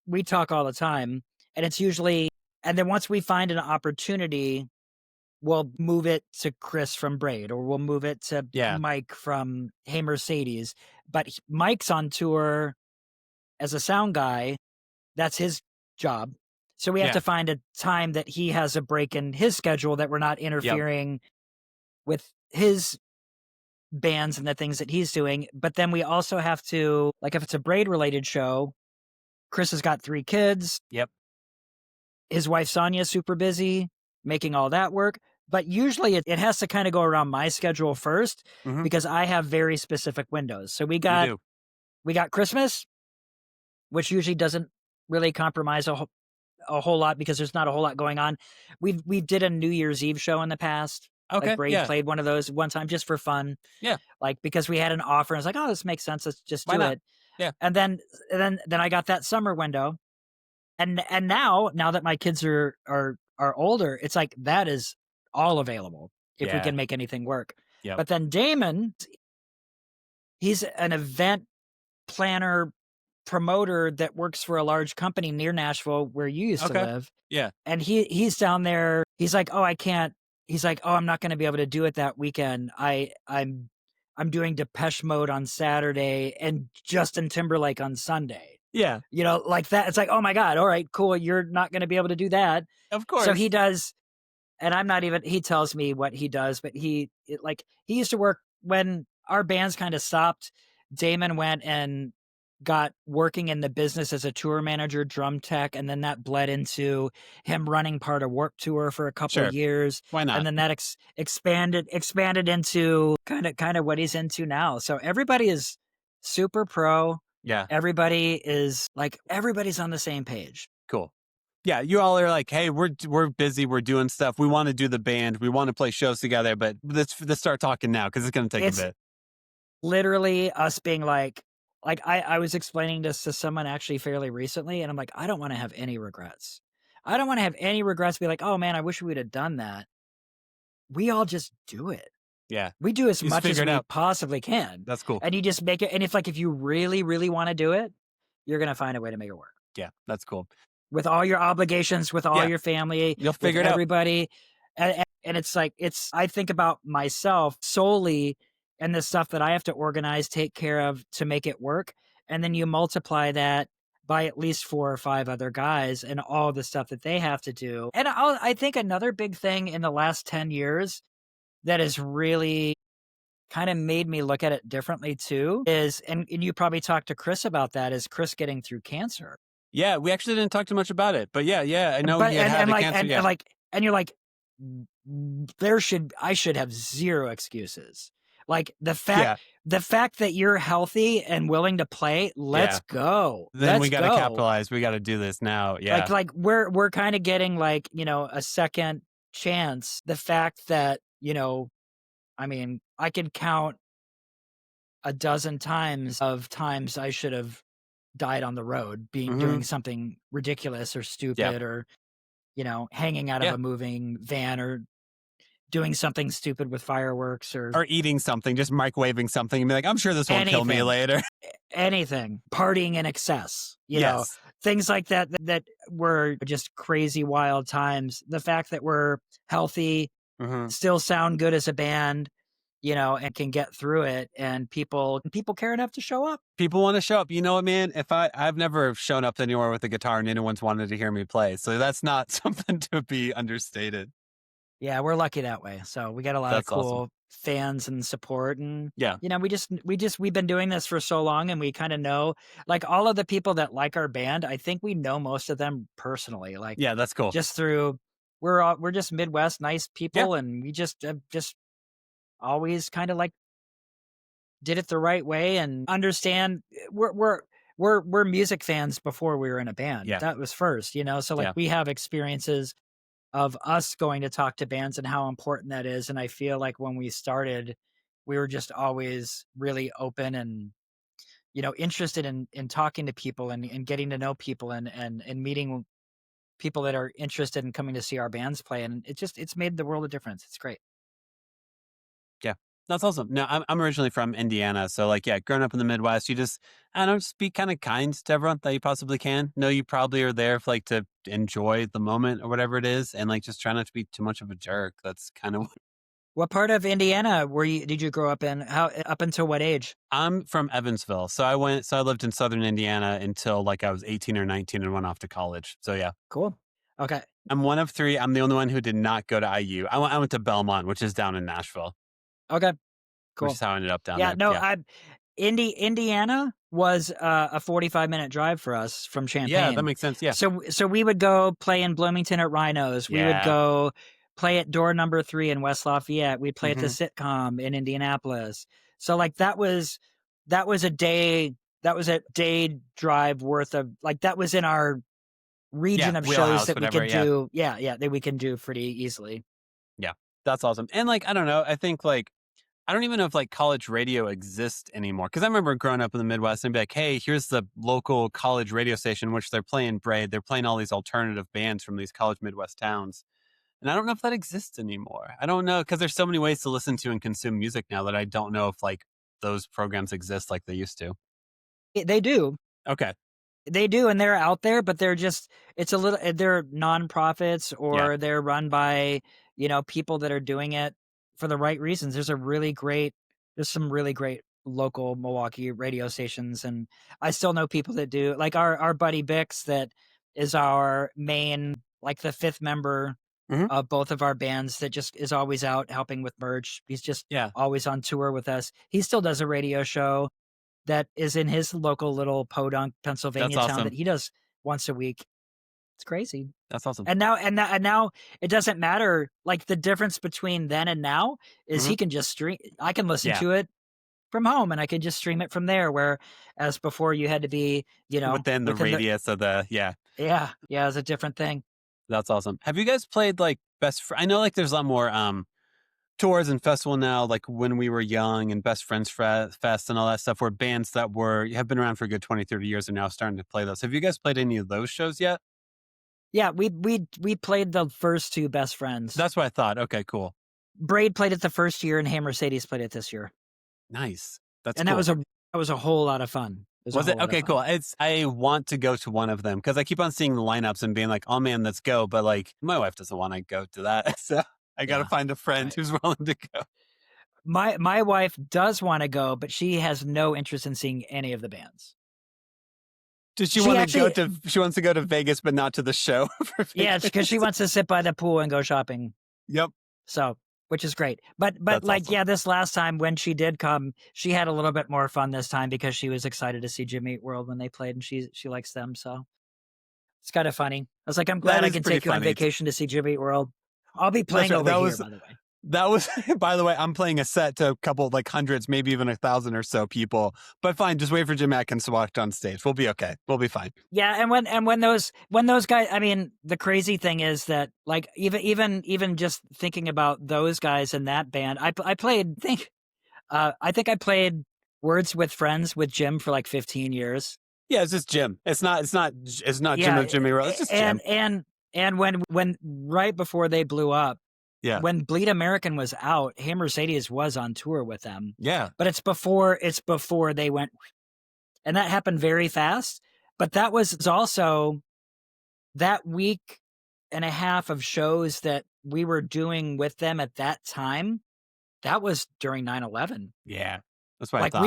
we talk all the time, and it's usually, and then once we find an opportunity, we'll move it to Chris from Braid, or we'll move it to Mike from Hey Mercedes. But Mike's on tour as a sound guy. That's his job. So we have to find a time that he has a break in his schedule that we're not interfering with his bands and the things that he's doing. But then we also have to, like if it's a Braid related show, Chris has got 3 kids. Yep. His wife Sonia's super busy making all that work. But usually it has to kind of go around my schedule first because I have very specific windows. So we got Christmas, which usually doesn't really compromise a whole lot because there's not a whole lot going on. We did a New Year's Eve show in the past. Okay. Like Braid played one of those one time just for fun. Yeah. Like because we had an offer and I was like, oh, this makes sense. Let's just do it. Yeah. And then I got that summer window. And now that my kids are older, it's like that is all available if we can make anything work. Yep. But then Damon, he's an event planner promoter that works for a large company near Nashville where you used to live. Yeah. And he's down there. He's like, oh, I can't. He's like, oh, I'm not going to be able to do it that weekend. I'm doing Depeche Mode on Saturday and Justin Timberlake on Sunday. Yeah. You know, like that. It's like, oh my God. All right, cool. You're not going to be able to do that. Of course. So he does. And I'm not even, he tells me what he does, but he used to work when our bands kind of stopped. Damon went and got working in the business as a tour manager, drum tech, and then that bled into him running part of Warped Tour for a couple of years. Why not? And then that expanded into kind of what he's into now. So everybody is super pro. Yeah. Everybody's on the same page. Cool. Yeah, you all are like, hey, we're busy, we're doing stuff. We want to do the band, we want to play shows together, but let's start talking now because it's going to take a bit. Literally us being like I was explaining this to someone actually fairly recently, and I'm like, I don't want to have any regrets. I don't want to have any regrets. Be like, oh man, I wish we'd have done that. We all just do it. Yeah, we do as much as we possibly can. That's cool. And you just make it. And if you really, really want to do it, you're gonna find a way to make it work. Yeah, that's cool. With all your obligations, with all your family, you'll figure it out. Everybody, and it's like I think about myself solely. And the stuff that I have to organize, take care of to make it work. And then you multiply that by at least 4 or 5 other guys and all the stuff that they have to do. And I think another big thing in the last 10 years that has really kind of made me look at it differently too is, and you probably talked to Chris about that, is Chris getting through cancer. Yeah, we actually didn't talk too much about it. But yeah, I know he had cancer. And you're like, I should have 0 excuses. Like the fact that you're healthy and willing to play, let's go. Then we got to capitalize. We got to do this now. Yeah. Like we're kind of getting like, a second chance. The fact that, I mean, I can count a dozen times I should have died on the road doing something ridiculous or stupid or, hanging out of a moving van or doing something stupid with fireworks or eating something, just microwaving something and be like, I'm sure this won't kill me later. Anything. Partying in excess, you know, things like that were just crazy, wild times. The fact that we're healthy, still sound good as a band, and can get through it, and people care enough to show up. People want to show up. You know what, man? If I've never shown up anywhere with a guitar and anyone's wanted to hear me play. So that's not something to be understated. Yeah, we're lucky that way. So we got a lot of cool fans and support, and we've been doing this for so long, and we kind of know, like, all of the people that like our band. I think we know most of them personally. Like, yeah, that's cool. Just through we're just Midwest nice people, and we just always kind of like did it the right way and understand we're music fans before we were in a band. Yeah. That was first, so like we have experiences of us going to talk to bands and how important that is. And I feel like when we started, we were just always really open and, interested in talking to people and getting to know people and meeting people that are interested in coming to see our bands play. And it's made the world a difference. It's great. Yeah, that's awesome. No, I'm originally from Indiana. So growing up in the Midwest, you just be kind of kind to everyone that you possibly can. No, you probably are there for to enjoy the moment or whatever it is. And just try not to be too much of a jerk. That's kind of what part of Indiana did you grow up in? How, up until what age? I'm from Evansville. So I lived in Southern Indiana until I was 18 or 19 and went off to college. So yeah. Cool. Okay. I'm one of 3. I'm the only one who did not go to IU. I went to Belmont, which is down in Nashville. Okay. Cool. Which is how I ended up down there. Indiana was a 45-minute drive for us from Champaign. Yeah, that makes sense. Yeah. So we would go play in Bloomington at Rhinos. We would go play at Door Number 3 in West Lafayette. We'd play at the Sitcom in Indianapolis. So that was a day drive worth of, that was in our region of shows wheelhouse, that whatever, we could do. Yeah, that we can do pretty easily. Yeah, that's awesome. And like, I don't know, I think like, I don't even know if like college radio exists anymore. Cause I remember growing up in the Midwest and be like, hey, here's the local college radio station, which they're playing Braid. They're playing all these alternative bands from these college Midwest towns. And I don't know if that exists anymore. I don't know. Cause there's so many ways to listen to and consume music now that I don't know if like those programs exist like they used to. They do. Okay. They do, and they're out there, but they're just, it's a little, they're nonprofits Yeah. or they're run by, people that are doing it for the right reasons. There's some really great local Milwaukee radio stations. And I still know people that do, like our buddy Bix, that is our main, like the fifth member Mhm. of both of our bands, that just is always out helping with merch. He's just Yeah. always on tour with us. He still does a radio show that is in his local little Podunk, Pennsylvania That's town awesome. that he does once a week. It's crazy. That's awesome. And now it doesn't matter. Like the difference between then and now is Mhm. he can just stream. I can listen Yeah. to it from home and I can just stream it from there. Whereas before you had to be, Within the radius of yeah, it's a different thing. That's awesome. Have you guys played like I know like there's a lot more tours and festival now, like when we were young and Best Friends Fest and all that stuff, where bands that have been around for a good 20, 30 years are now starting to play those. Have you guys played any of those shows yet? Yeah, we played the first two Best Friends. That's what I thought. Okay, cool. Braid played it the first year and Hey Mercedes played it this year. Nice. That's and cool. that was a whole lot of fun. Was it? Okay, cool. I want to go to one of them because I keep on seeing the lineups and being like, oh man, let's go. But like my wife doesn't want to go to that. So I got to find a friend who's willing to go. My wife does want to go, but she has no interest in seeing any of the bands. Does she want to go to? She wants to go to Vegas, but not to the show. Yeah, because she wants to sit by the pool and go shopping. Yep. So, which is great. But That's like, awesome. yeah, this last time when she did come, she had a little bit more fun this time because she was excited to see Jimmy Eat World when they played, and she likes them. So it's kind of funny. I was like, I'm glad I can take you on vacation to see Jimmy Eat World. I'll be playing over here, by the way. That was, by the way, I'm playing a set to a couple, like hundreds, maybe even 1,000 or so people. But fine, just wait for Jim Atkins to walk on stage. We'll be okay. We'll be fine. Yeah, and when those guys, I mean, the crazy thing is that like even just thinking about those guys in that band, I played. I think I played Words with Friends with Jim for like 15 years. Yeah, it's just Jim. It's not Jim of Jimmy Rose. It's just Jim. And when right before they blew up. Yeah. When Bleed American was out, Hey Mercedes was on tour with them. Yeah. But it's before they went, and that happened very fast. But that was also that week and a half of shows that we were doing with them at that time. That was during 9/11. Yeah. That's what like I thought.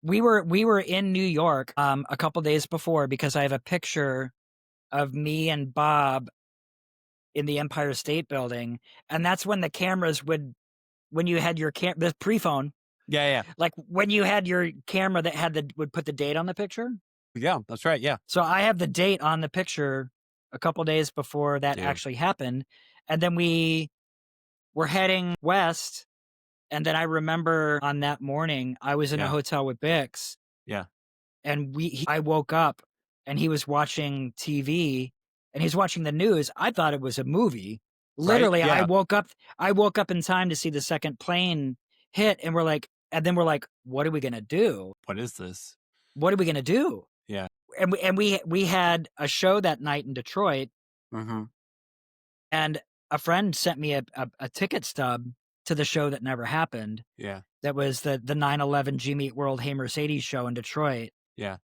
we were in New York a couple days before, because I have a picture of me and Bob in the Empire State Building, and that's when the cameras when you had your the pre-phone. Yeah. Like when you had your camera that would put the date on the picture. Yeah, that's right. Yeah. So I have the date on the picture a couple days before that actually happened, and then we were heading west, and then I remember on that morning I was in a hotel with Bix. Yeah. And I woke up and he was watching TV. And he's watching the news. I thought it was a movie. Literally, right? Yeah. I woke up in time to see the second plane hit, and then we're like, what are we gonna do? What is this? What are we gonna do? Yeah. And we had a show that night in Detroit. Mm-hmm. And a friend sent me a ticket stub to the show that never happened. Yeah. That was the 9/11 Jimmy Eat World Hey Mercedes show in Detroit. Yeah.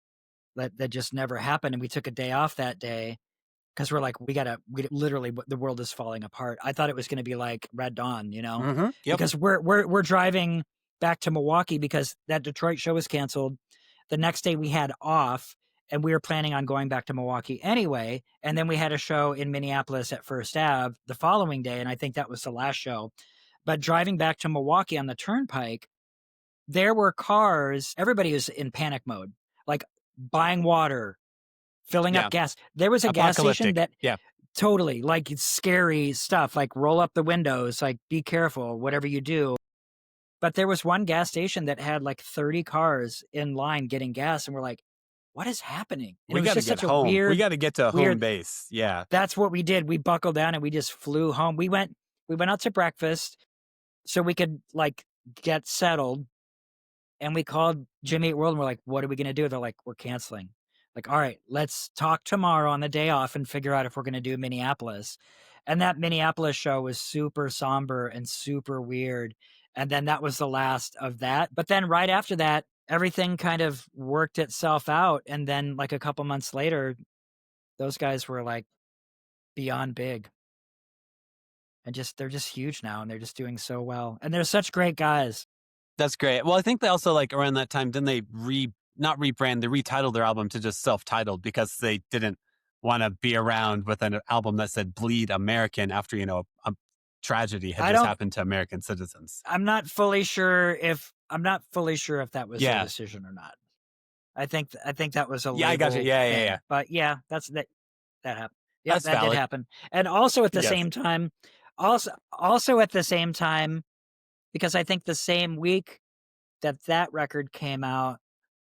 That just never happened, and we took a day off that day. Because we're like, we literally, the world is falling apart. I thought it was going to be like Red Dawn, Mm-hmm. Yep. Because we're driving back to Milwaukee because that Detroit show was canceled. The next day we had off, and we were planning on going back to Milwaukee anyway. And then we had a show in Minneapolis at First Ave the following day, and I think that was the last show. But driving back to Milwaukee on the Turnpike, there were cars. Everybody was in panic mode, like buying water, filling up gas. There was a gas station that totally, like, it's scary stuff, like roll up the windows, like be careful, whatever you do. But there was one gas station that had like 30 cars in line getting gas, and we're like, what is happening? And We it was got to just get such a home. We weird, got to get to a home weird. base. Yeah. That's what we did. We buckled down and we just flew home. We went out to breakfast so we could like get settled. And we called Jimmy Eat World and we're like, what are we going to do? They're like, we're canceling. Like, all right, let's talk tomorrow on the day off and figure out if we're going to do Minneapolis. And that Minneapolis show was super somber and super weird. And then that was the last of that. But then right after that, everything kind of worked itself out. And then like a couple months later, those guys were like beyond big. And they're just huge now and they're just doing so well. And they're such great guys. That's great. Well, I think they also like around that time, didn't they not rebrand, they retitled their album to just self-titled because they didn't want to be around with an album that said Bleed American after, a tragedy had just happened to American citizens. I'm not fully sure if that was their decision or not. I think that was a I got you. Yeah, thing. yeah. But yeah, that happened. Yeah, That's that valid. did happen. And also at the same time, because I think the same week that record came out,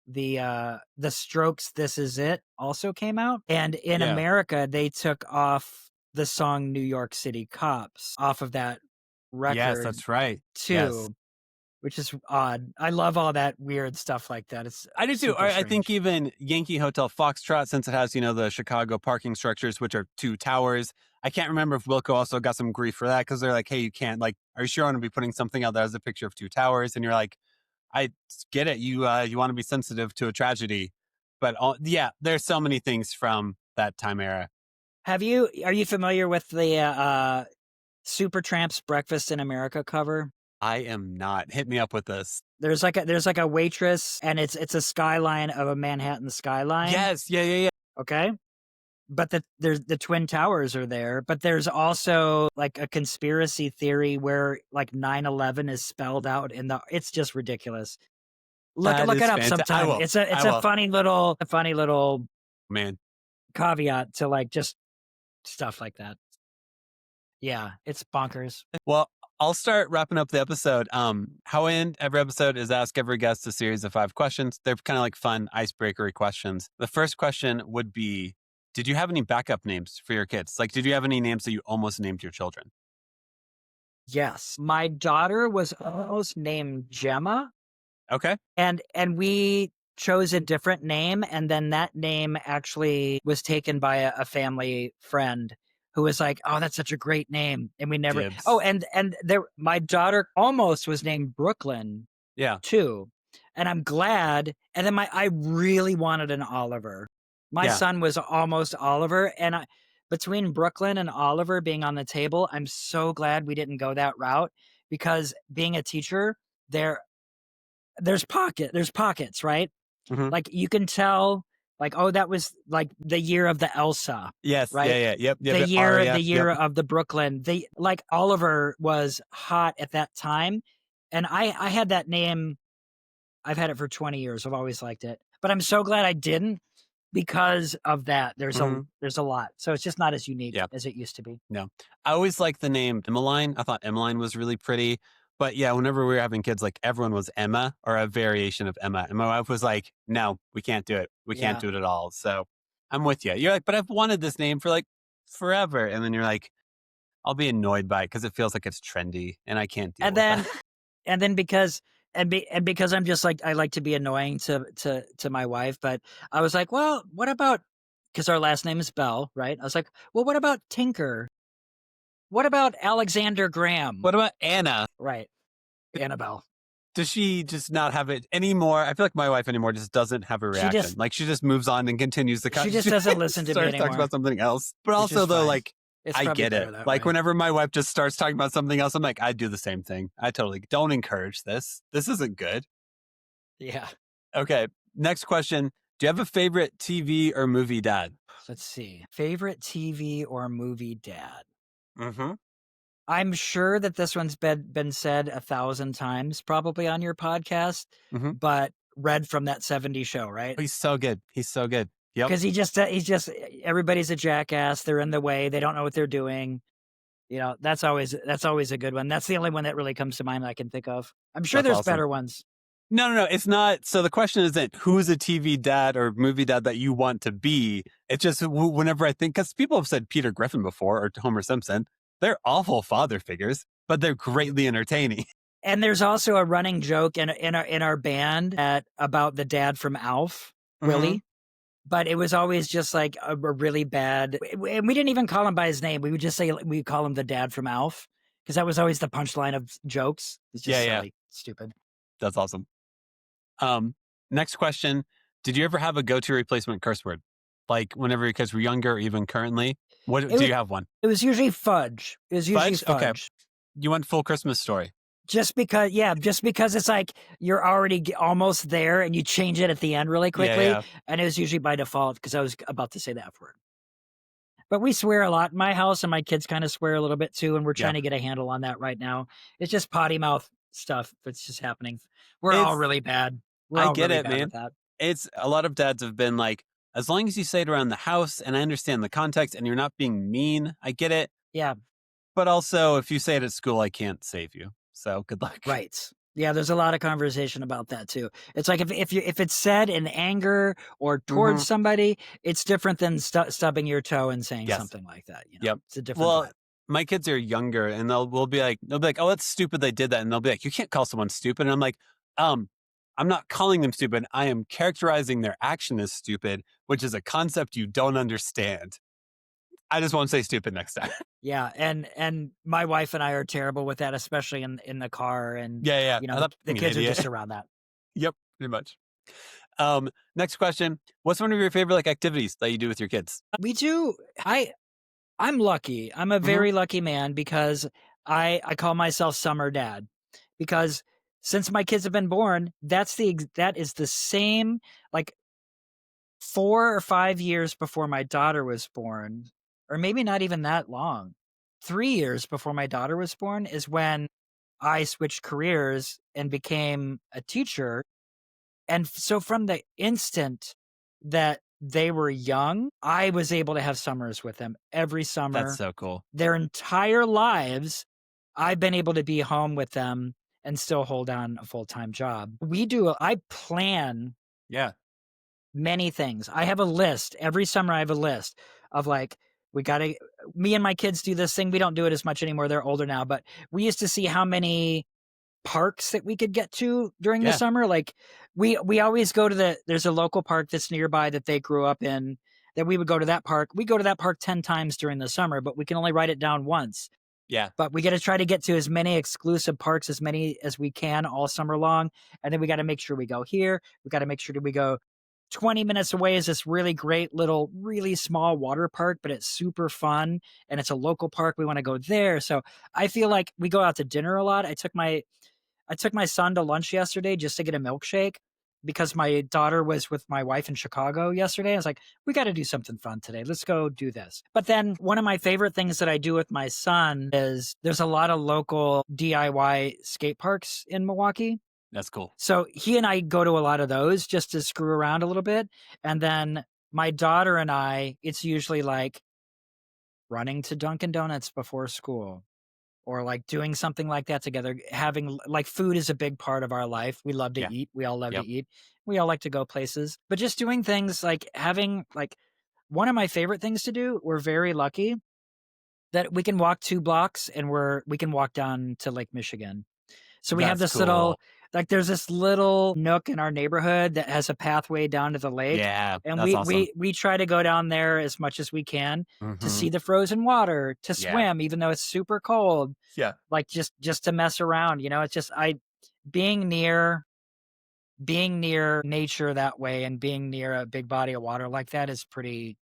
the Strokes' "This Is It" also came out, and in America they took off the song "New York City Cops" off of that record. Yes, that's right. Too. Yes. Which is odd. I love all that weird stuff like that. I do too. I think even Yankee Hotel Foxtrot, since it has, the Chicago parking structures, which are 2 towers. I can't remember if Wilco also got some grief for that because they're like, hey, you can't, like, are you sure I want to be putting something out that has a picture of 2 towers? And you're like, I get it. You want to be sensitive to a tragedy. But there's so many things from that time era. Are you familiar with the Supertramp's Breakfast in America cover? I am not. Hit me up with this. There's like a waitress and it's a skyline of a Manhattan skyline. Yes. Yeah. Okay. But the Twin Towers are there, but there's also like a conspiracy theory where like 9/11 is spelled out it's just ridiculous. Look it up sometime. It's a funny little man caveat to like just stuff like that. Yeah, it's bonkers. Well, I'll start wrapping up the episode. How I end every episode is ask every guest a series of 5 questions. They're kind of like fun icebreakery questions. The first question would be, did you have any backup names for your kids? Like, did you have any names that you almost named your children? Yes. My daughter was almost named Gemma. Okay. And we chose a different name. And then that name actually was taken by a family friend who was like, oh, that's such a great name. And we never, Dibs. My daughter almost was named Brooklyn. Yeah. Too. And I'm glad. And then I really wanted an Oliver. My son was almost Oliver. And between Brooklyn and Oliver being on the table, I'm so glad we didn't go that route because being a teacher, there's pockets, right? Mm-hmm. Like you can tell, like, oh, that was like the year of the Elsa. Yes. Right. Yeah. Yep. The year of the Brooklyn. Like Oliver was hot at that time. And I had that name. I've had it for 20 years. I've always liked it, but I'm so glad I didn't because of that. There's a lot. So it's just not as unique as it used to be. No, I always liked the name Emmeline. I thought Emmeline was really pretty. But yeah, whenever we were having kids, like everyone was Emma or a variation of Emma. And my wife was like, no, we can't do it. We can't do it at all. So I'm with you. You're like, but I've wanted this name for like forever. And then you're like, I'll be annoyed by it because it feels like it's trendy and I can't deal with that. And then because I'm just like, I like to be annoying to my wife, but I was like, well, what about, because our last name is Bell, right? I was like, well, what about Tinker? What about Alexander Graham? What about Anna? Right. Annabelle. Does she just not have it anymore? I feel like my wife anymore just doesn't have a reaction. She just moves on and continues the conversation. She just doesn't listen to me anymore. Starts talking about something else. But also though, like, I get it. Like whenever my wife just starts talking about something else, I'm like, I do the same thing. I totally don't encourage this. This isn't good. Yeah. Okay. Next question. Do you have a favorite TV or movie dad? Let's see. Favorite TV or movie dad? Mm-hmm. I'm sure that this one's been said 1,000 times probably on your podcast, but Red from That 70s Show, right? Oh, he's so good. He's so good. Yep. Because he's just everybody's a jackass. They're in the way. They don't know what they're doing. You know, that's always a good one. That's the only one that really comes to mind that I can think of. I'm sure there's better ones. No, it's not. So the question isn't who's a TV dad or movie dad that you want to be. It's just whenever I think, because people have said Peter Griffin before or Homer Simpson, they're awful father figures, but they're greatly entertaining. And there's also a running joke in our band about the dad from Alf, Willie. But it was always just like a really bad, and we didn't even call him by his name. We would just say we call him the dad from Alf, because that was always the punchline of jokes. It's just silly, stupid. That's awesome. Next question. Did you ever have a go-to replacement curse word? Like whenever your kids were younger or even currently? Do you have one? It was usually fudge. It was usually fudge. Okay. You went full Christmas story. Just because it's like you're already almost there and you change it at the end really quickly. And it was usually by default because I was about to say the F word. But we swear a lot in my house, and my kids kind of swear a little bit too, and we're trying to get a handle on that right now. It's just potty mouth stuff that's just happening. We're all really bad. I get it, man. It's a lot of dads have been like, as long as you say it around the house and I understand the context and you're not being mean, I get it. Yeah. But also, if you say it at school, I can't save you. So good luck. Right. Yeah, there's a lot of conversation about that too. It's like if it's said in anger or towards somebody, it's different than stubbing your toe and saying something like that. You know? Yep. It's a different vibe. My kids are younger, and they'll be like, oh, that's stupid. They did that, and they'll be like, you can't call someone stupid. And I'm like, I'm not calling them stupid. I am characterizing their action as stupid, which is a concept you don't understand. I just won't say stupid next time. Yeah, and my wife and I are terrible with that, especially in the car. And you know, the kids are just around that. Yep, pretty much. Next question: what's one of your favorite activities that you do with your kids? We do. I'm lucky. I'm a very lucky man because I call myself summer dad, because since my kids have been born, that is the same 4 or 5 years before my daughter was born, or maybe not even that long. 3 years before my daughter was born is when I switched careers and became a teacher. And so from the instant that they were young, I was able to have summers with them every summer. That's so cool. Their entire lives, I've been able to be home with them and still hold on a full-time job. I plan many things. I have a list. Every summer I have a list of me and my kids do this thing. We don't do it as much anymore. They're older now, but we used to see how many parks that we could get to during the summer. Like we always go to there's a local park that's nearby that they grew up in, that we would go to that park. We go to that park 10 times during the summer, but we can only write it down once. Yeah. But we got to try to get to as many exclusive parks, as many as we can all summer long. And then we got to make sure we go here. We got to make sure that we go 20 minutes away is this really great little, really small water park, but it's super fun. And it's a local park. We want to go there. So I feel like we go out to dinner a lot. I took my son to lunch yesterday just to get a milkshake, because my daughter was with my wife in Chicago yesterday. I was like, we got to do something fun today. Let's go do this. But then one of my favorite things that I do with my son is there's a lot of local DIY skate parks in Milwaukee. That's cool. So he and I go to a lot of those just to screw around a little bit. And then my daughter and I, it's usually like running to Dunkin' Donuts before school, or doing something like that together. Having food is a big part of our life. We love to eat. We all love to eat. We all like to go places, but just doing things having one of my favorite things to do. We're very lucky that we can walk 2 blocks and we can walk down to Lake Michigan. So we have this little, there's this little nook in our neighborhood that has a pathway down to the lake. Yeah. And that's awesome. we try to go down there as much as we can to see the frozen water, to swim, even though it's super cold. Yeah. Just to mess around, it's just, being near nature that way, and being near a big body of water like that is pretty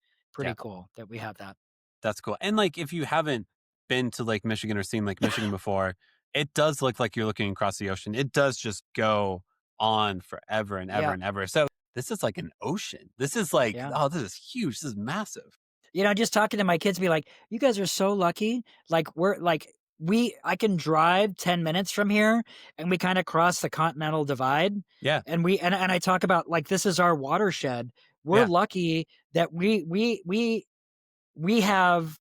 cool that we have that. That's cool. And if you haven't been to Lake Michigan or seen Lake Michigan before, it does look like you're looking across the ocean. It does just go on forever and ever and ever. So this is like an ocean. This is oh, this is huge. This is massive. Just talking to my kids, be like, you guys are so lucky. I can drive 10 minutes from here and we kind of cross the Continental Divide. Yeah. And I talk about this is our watershed. We're lucky that we have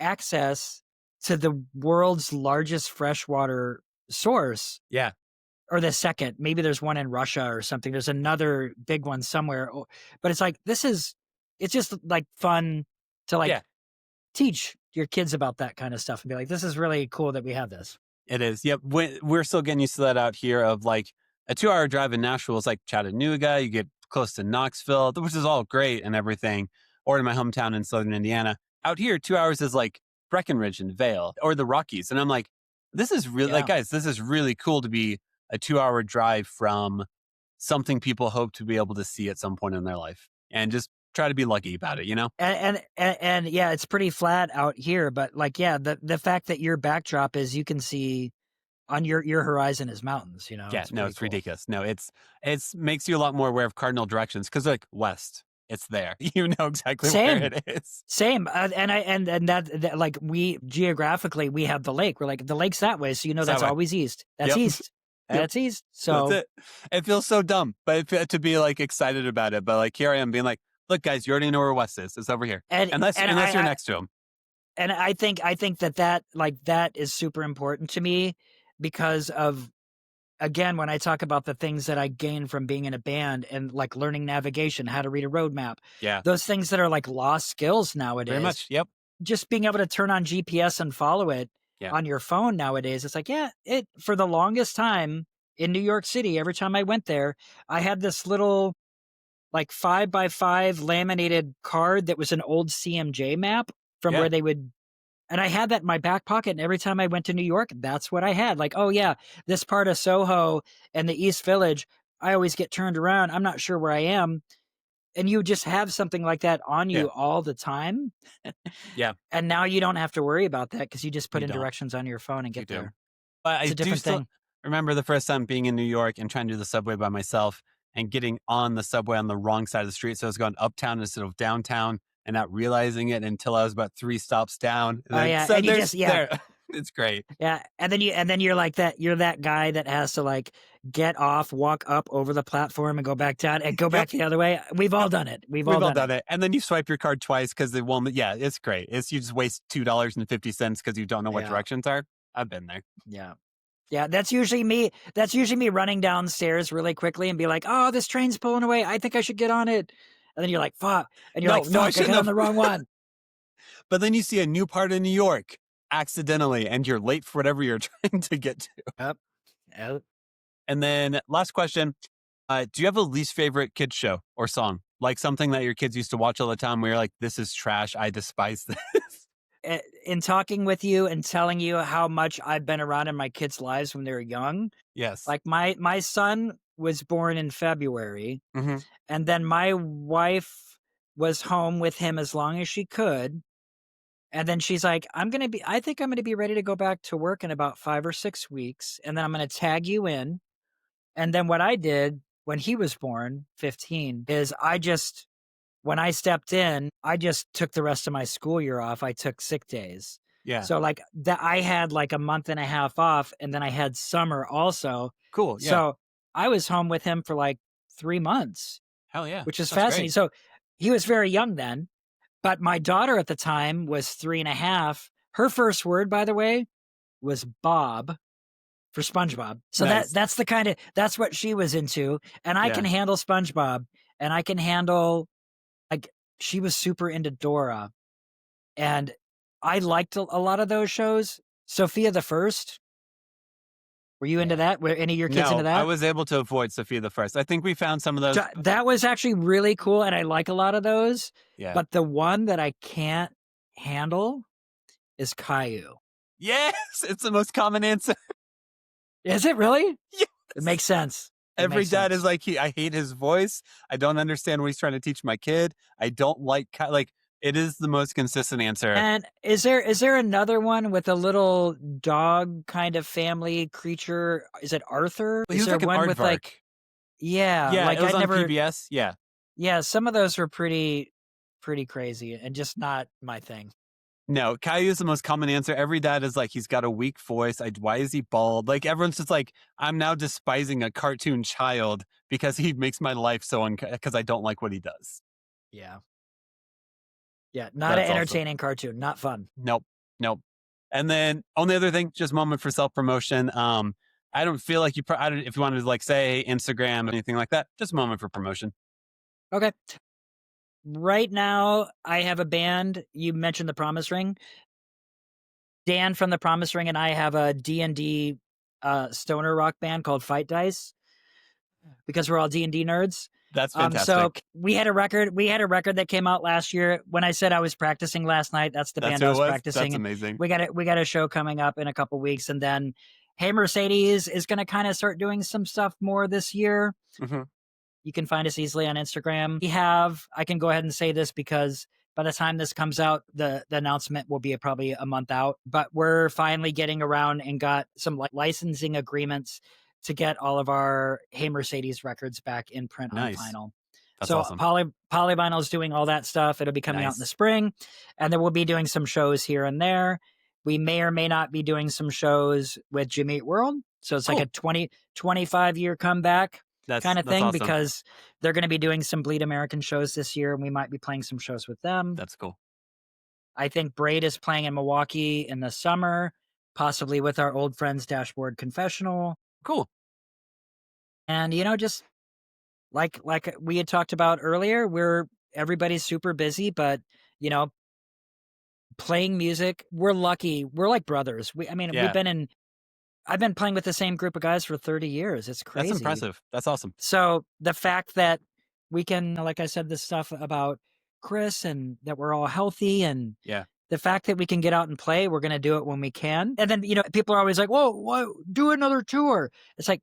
access to the world's largest freshwater source. Yeah. or the second. Maybe there's one in Russia or something. There's another big one somewhere. But it's like, it's just like fun to like teach your kids about that kind of stuff and be like, this is really cool that we have this. It is. Yep. We're still getting used to that out here of like a 2-hour drive in Nashville is like Chattanooga. You get close to Knoxville, which is all great and everything, or in my hometown in Southern Indiana. Out here, 2 hours is like Breckenridge and Vail or the Rockies. And I'm like, this is really like, guys, this is really cool to be a 2-hour drive from something people hope to be able to see at some point in their life, and just try to be lucky about it, you know? And yeah, it's pretty flat out here, but like, the fact that your backdrop is you can see on your horizon is mountains, you know? Yeah, it's cool. ridiculous. No, it's makes you a lot more aware of cardinal directions because like west, it's there. You know exactly where it is. Same. And that like we geographically we have the lake. We're like the lake's that way, so you know that's always east. That's east. That's east. So that's it feels so dumb, but to be like excited about it. But like here I am being like, look, guys, you already know where west is. It's over here, unless you're next to him. And I think that like that is super important to me because of, again, when I talk about the things that I gained from being in a band and like learning navigation, how to read a road map, those things that are like lost skills nowadays. Very much. Yep. Just being able to turn on GPS and follow it on your phone nowadays. It's like, it for the longest time in New York City, every time I went there, I had this little like 5x5 laminated card that was an old CMJ map from where they would. And I had that in my back pocket. And every time I went to New York, that's what I had. Like, oh yeah, this part of Soho and the East Village, I always get turned around. I'm not sure where I am. And you just have something like that on you all the time. Yeah. And now you don't have to worry about that because you just put in directions on your phone and get there. But I do still remember the first time being in New York and trying to do the subway by myself and getting on the subway on the wrong side of the street. So I was going uptown instead of downtown and not realizing it until I was about 3 stops down. And and you just, it's great. Yeah. And then you're like that. You're that guy that has to like get off, walk up over the platform and go back down and go back the other way. We've all done it. We've all done it. And then you swipe your card twice because it won't. Yeah, it's great. You just waste $2.50 because you don't know what directions are. I've been there. Yeah. Yeah, that's usually me. That's usually me running downstairs really quickly and be like, "Oh, this train's pulling away. I think I should get on it." And then you're like, "Fuck!" And you're like, "I got on the wrong one." But then you see a new part of New York accidentally, and you're late for whatever you're trying to get to. Yep. And then last question: do you have a least favorite kids show or song, like something that your kids used to watch all the time? Where you're like, "This is trash. I despise this." In talking with you and telling you how much I've been around in my kids' lives when they were young. Yes. Like my son was born in February, and then my wife was home with him as long as she could. And then she's like, I think I'm going to be ready to go back to work in about 5 or 6 weeks. And then I'm going to tag you in. And then what I did when he was born, 15, is when I stepped in, I just took the rest of my school year off. I took sick days. Yeah. So like that, I had like a month and a half off, and then I had summer also. Cool. Yeah. So I was home with him for like 3 months. Hell yeah. Which is fascinating. Great. So he was very young then, but my daughter at the time was 3.5. Her first word, by the way, was Bob for SpongeBob. So nice. that's what she was into. And I can handle SpongeBob, and I can handle, like, she was super into Dora, and I liked a lot of those shows. Sophia the First. Were you into that? Were any of your kids into that? I was able to avoid Sophia the First. I think we found some of those. That was actually really cool, and I like a lot of those. Yeah. But the one that I can't handle is Caillou. Yes, it's the most common answer. Is it really? Yes. It makes sense. Every dad is like, I hate his voice. I don't understand what he's trying to teach my kid. I don't like it is the most consistent answer. And is there another one with a little dog kind of family creature? Is it Arthur? Well, is there like one with like yeah, like it was on PBS. Yeah, some of those were pretty crazy and just not my thing. No, Caillou is the most common answer. Every dad is like, he's got a weak voice. Why is he bald? Like, everyone's just like, I'm now despising a cartoon child because he makes my life so because I don't like what he does. Yeah. Yeah, not an entertaining cartoon. Not fun. Nope. And then only other thing, just moment for self-promotion. I don't feel like if you wanted to like say Instagram, anything like that, just a moment for promotion. Okay. Right now, I have a band. You mentioned the Promise Ring. Dan from the Promise Ring and I have a D&D stoner rock band called Fight Dice because we're all D&D nerds. That's So fantastic. we had a record that came out last year. When I said I was practicing last night, that's the band I was practicing. That's amazing. We got a show coming up in a couple weeks, and then Hey Mercedes is going to kind of start doing some stuff more this year. Mm-hmm. You can find us easily on Instagram. I can go ahead and say this because by the time this comes out, the announcement will be probably a month out. But we're finally getting around and got some licensing agreements to get all of our Hey Mercedes records back in print on vinyl. That's so awesome. Polyvinyl is doing all that stuff. It'll be coming out in the spring, and then we'll be doing some shows here and there. We may or may not be doing some shows with Jimmy Eat World. So it's like a 25-year comeback kind of thing, awesome. because they're going to be doing some Bleed American shows this year, and we might be playing some shows with them. That's cool. I think Braid is playing in Milwaukee in the summer, possibly with our old friends Dashboard Confessional. Cool. And, just like we had talked about earlier, everybody's super busy, but, playing music, we're lucky. We're like brothers. I've been playing with the same group of guys for 30 years. It's crazy. That's impressive. That's awesome. So the fact that we can, like I said, this stuff about Chris and that we're all healthy, and the fact that we can get out and play, we're going to do it when we can. And then, people are always like, whoa, do another tour. It's like,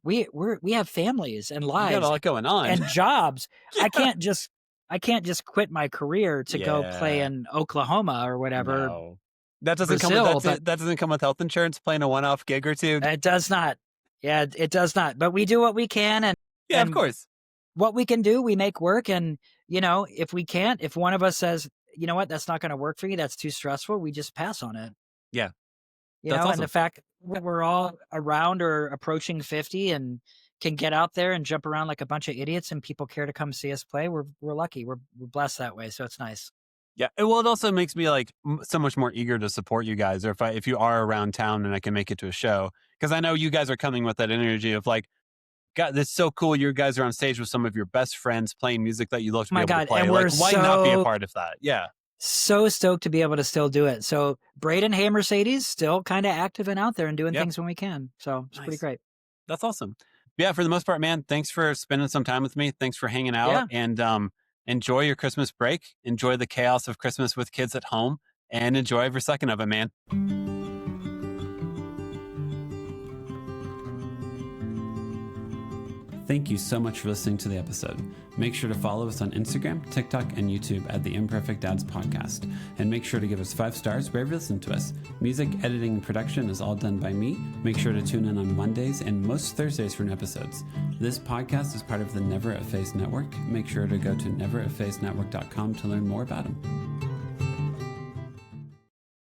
we have families and lives. You got a lot going on. And jobs. I can't just quit my career to go play in Oklahoma or whatever. No. That doesn't come with health insurance, playing a one-off gig or two. It does not. Yeah, it does not. But we do what we can, and of course, what we can do, we make work. And if we can't, if one of us says, you know what, that's not going to work for you, that's too stressful, we just pass on it. Yeah, that's awesome. And the fact that we're all around or approaching 50 and can get out there and jump around like a bunch of idiots, and people care to come see us play, we're lucky. We're blessed that way, so it's nice. Yeah, well, it also makes me like so much more eager to support you guys, or if you are around town and I can make it to a show, because I know you guys are coming with that energy of like, God, this is so cool. You guys are on stage with some of your best friends playing music that you love to be able to play. And like, why not be a part of that? Yeah. So stoked to be able to still do it. So Braid and Hey Mercedes still kind of active and out there and doing things when we can. So it's pretty great. That's awesome. Yeah, for the most part, man, thanks for spending some time with me. Thanks for hanging out. And enjoy your Christmas break. Enjoy the chaos of Christmas with kids at home, and enjoy every second of it, man. Thank you so much for listening to the episode. Make sure to follow us on Instagram, TikTok, and YouTube at the Imperfect Dads Podcast. And make sure to give us 5 stars wherever you listen to us. Music, editing, and production is all done by me. Make sure to tune in on Mondays and most Thursdays for new episodes. This podcast is part of the Never a Phase Network. Make sure to go to neveraphasenetwork.com to learn more about them.